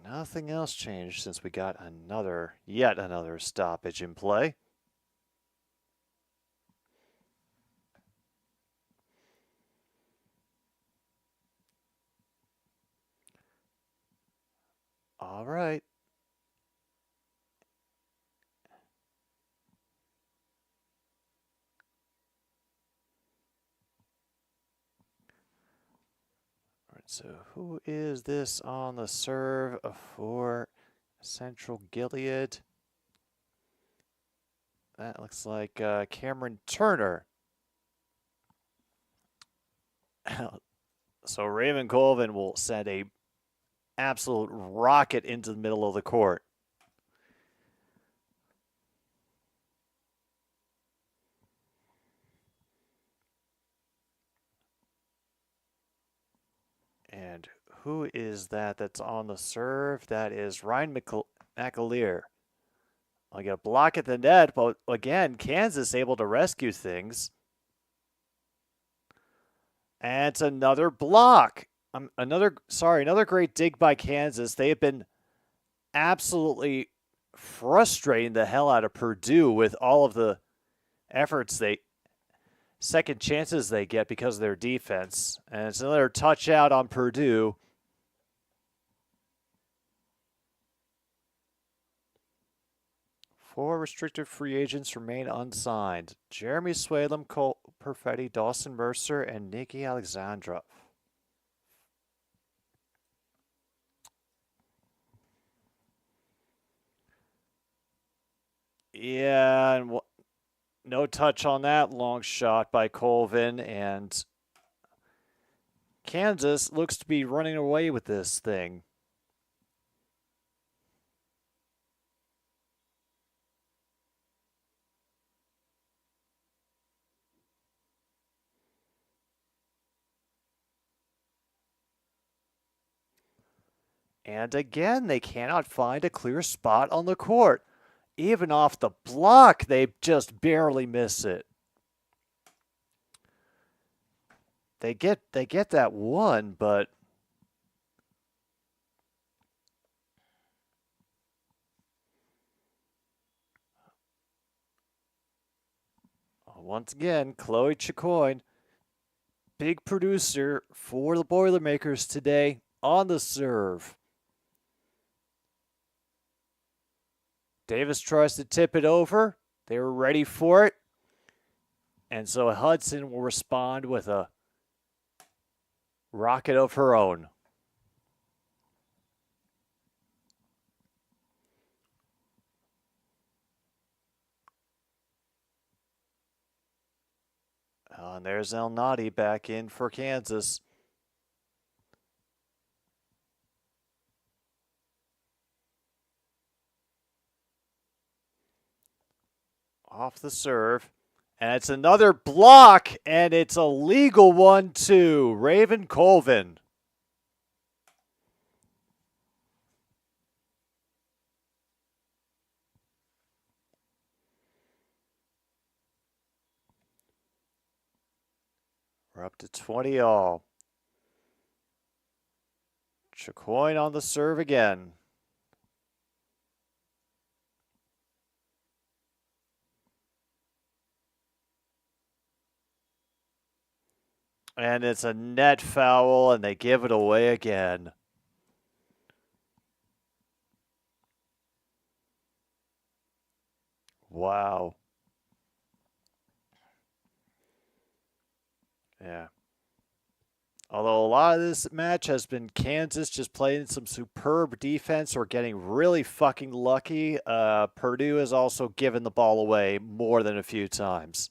Nothing else changed since we got yet another stoppage in play. All right. So who is this on the serve for Central Gilead? That looks like Cameron Turner. So Raven Colvin will send a absolute rocket into the middle of the court. And who is that's on the serve? That is Ryan McAleer. I get a block at the net, but again, Kansas able to rescue things. And it's another block. Another great dig by Kansas. They have been absolutely frustrating the hell out of Purdue with all of the second chances they get because of their defense. And it's another touch out on Purdue. Four restricted free agents remain unsigned. Jeremy Swalem, Cole Perfetti, Dawson Mercer, and Nikki Alexandrov. Yeah, and no touch on that long shot by Colvin, and Kansas looks to be running away with this thing. And again, they cannot find a clear spot on the court. Even off the block, they just barely miss it. They get that one, but once again, Chloe Chicoine, big producer for the Boilermakers today on the serve. Davis tries to tip it over. They were ready for it. And so Hudson will respond with a rocket of her own. And there's El Nadi back in for Kansas. Off the serve. And it's another block, and it's a legal one, too. Raven Colvin. We're up to 20 all. Chacoin on the serve again. And it's a net foul, and they give it away again. Wow. Yeah. Although a lot of this match has been Kansas just playing some superb defense or getting really fucking lucky, Purdue has also given the ball away more than a few times.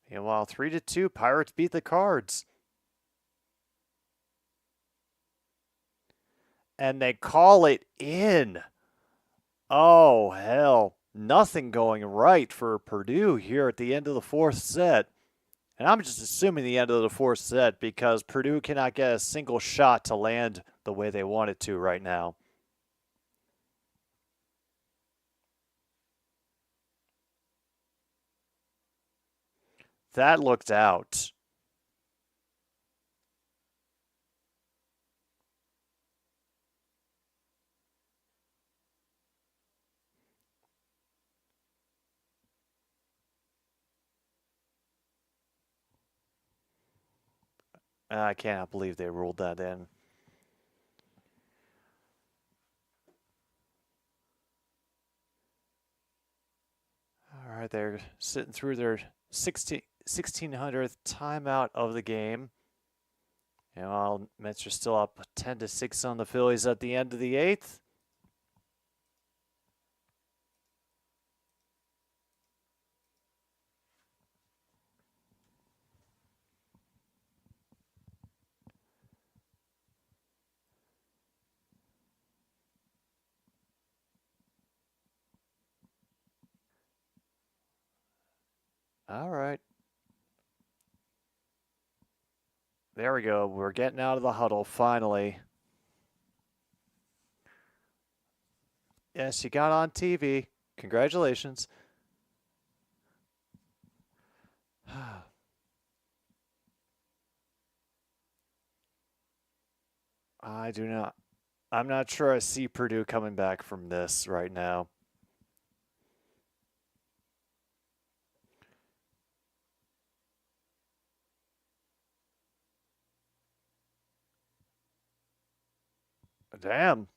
Meanwhile, 3-2, Pirates beat the Cards. And they call it in. Oh, hell. Nothing going right for Purdue here at the end of the fourth set. And I'm just assuming the end of the fourth set because Purdue cannot get a single shot to land the way they want it to right now. That looked out. I cannot believe they ruled that in. All right, they're sitting through their 1600th timeout of the game. And while Mets are still up 10-6 on the Phillies at the end of the eighth. All right. There we go. We're getting out of the huddle finally. Yes, you got on TV. Congratulations. I do not. I'm not sure I see Purdue coming back from this right now. Damn.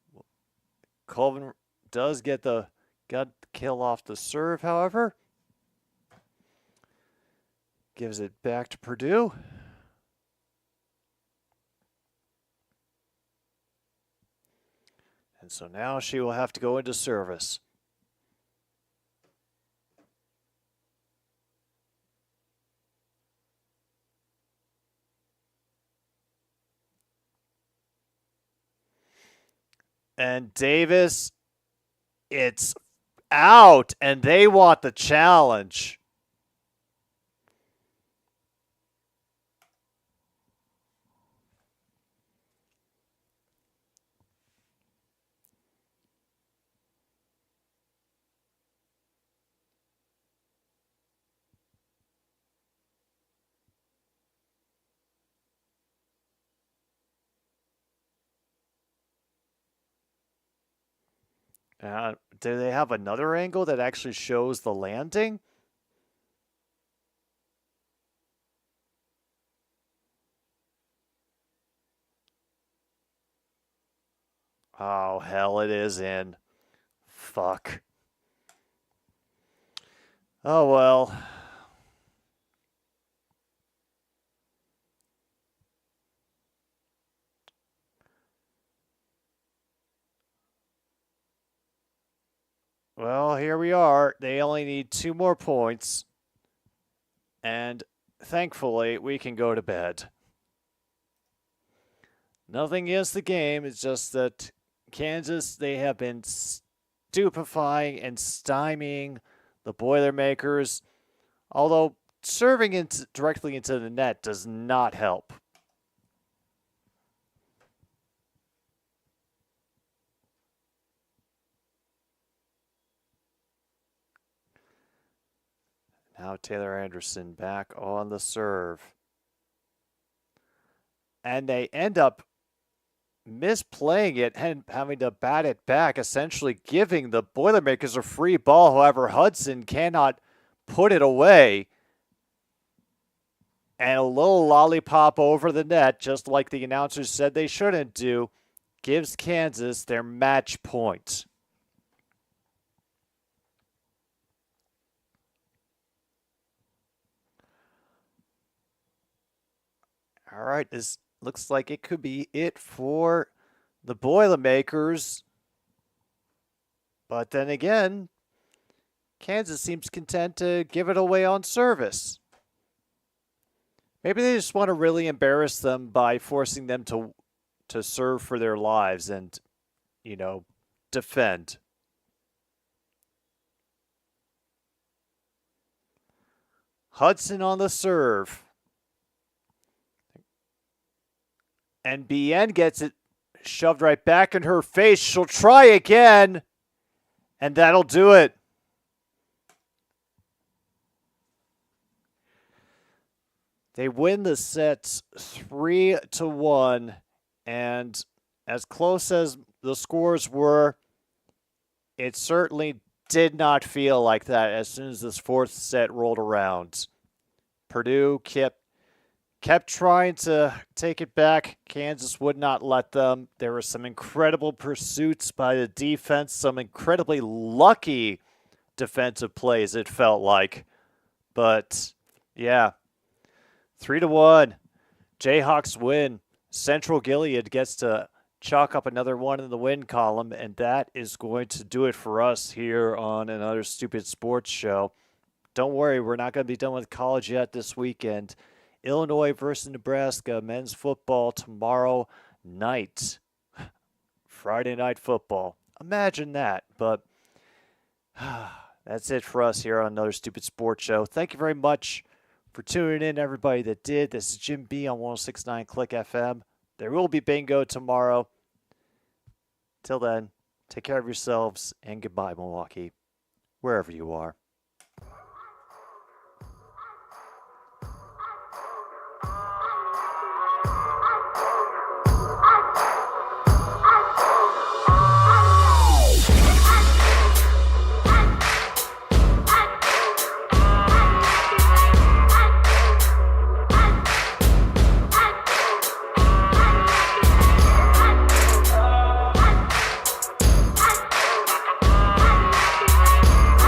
Colvin does get the kill off the serve, however. Gives it back to Purdue. And so now she will have to go into service. And Davis, it's out, and they want the challenge. Do they have another angle that actually shows the landing? Oh, hell, it is in. Fuck. Oh, well. Well, here we are. They only need 2 more points. And thankfully, we can go to bed. Nothing against the game. It's just that Kansas, they have been stupefying and stymieing the Boilermakers. Although serving directly into the net does not help. Now Taylor Anderson back on the serve. And they end up misplaying it and having to bat it back, essentially giving the Boilermakers a free ball. However, Hudson cannot put it away. And a little lollipop over the net, just like the announcers said they shouldn't do, gives Kansas their match point. All right, this looks like it could be it for the Boilermakers. But then again, Kansas seems content to give it away on service. Maybe they just want to really embarrass them by forcing them to serve for their lives and, defend. Hudson on the serve. And BN gets it shoved right back in her face. She'll try again. And that'll do it. They win the set 3-1. And as close as the scores were, it certainly did not feel like that as soon as this fourth set rolled around. Purdue kept trying to take it back. Kansas would not let them. There were some incredible pursuits by the defense, some incredibly lucky defensive plays, it felt like. But, yeah, 3-1. Jayhawks win. Central Gilead gets to chalk up another one in the win column, and that is going to do it for us here on another Stupid Sports Show. Don't worry, we're not going to be done with college yet this weekend. Illinois versus Nebraska men's football tomorrow night. Friday night football. Imagine that. But that's it for us here on another Stupid Sports Show. Thank you very much for tuning in, everybody that did. This is Jim B on 106.9 Click FM. There will be bingo tomorrow. Till then, take care of yourselves and goodbye, Milwaukee, wherever you are.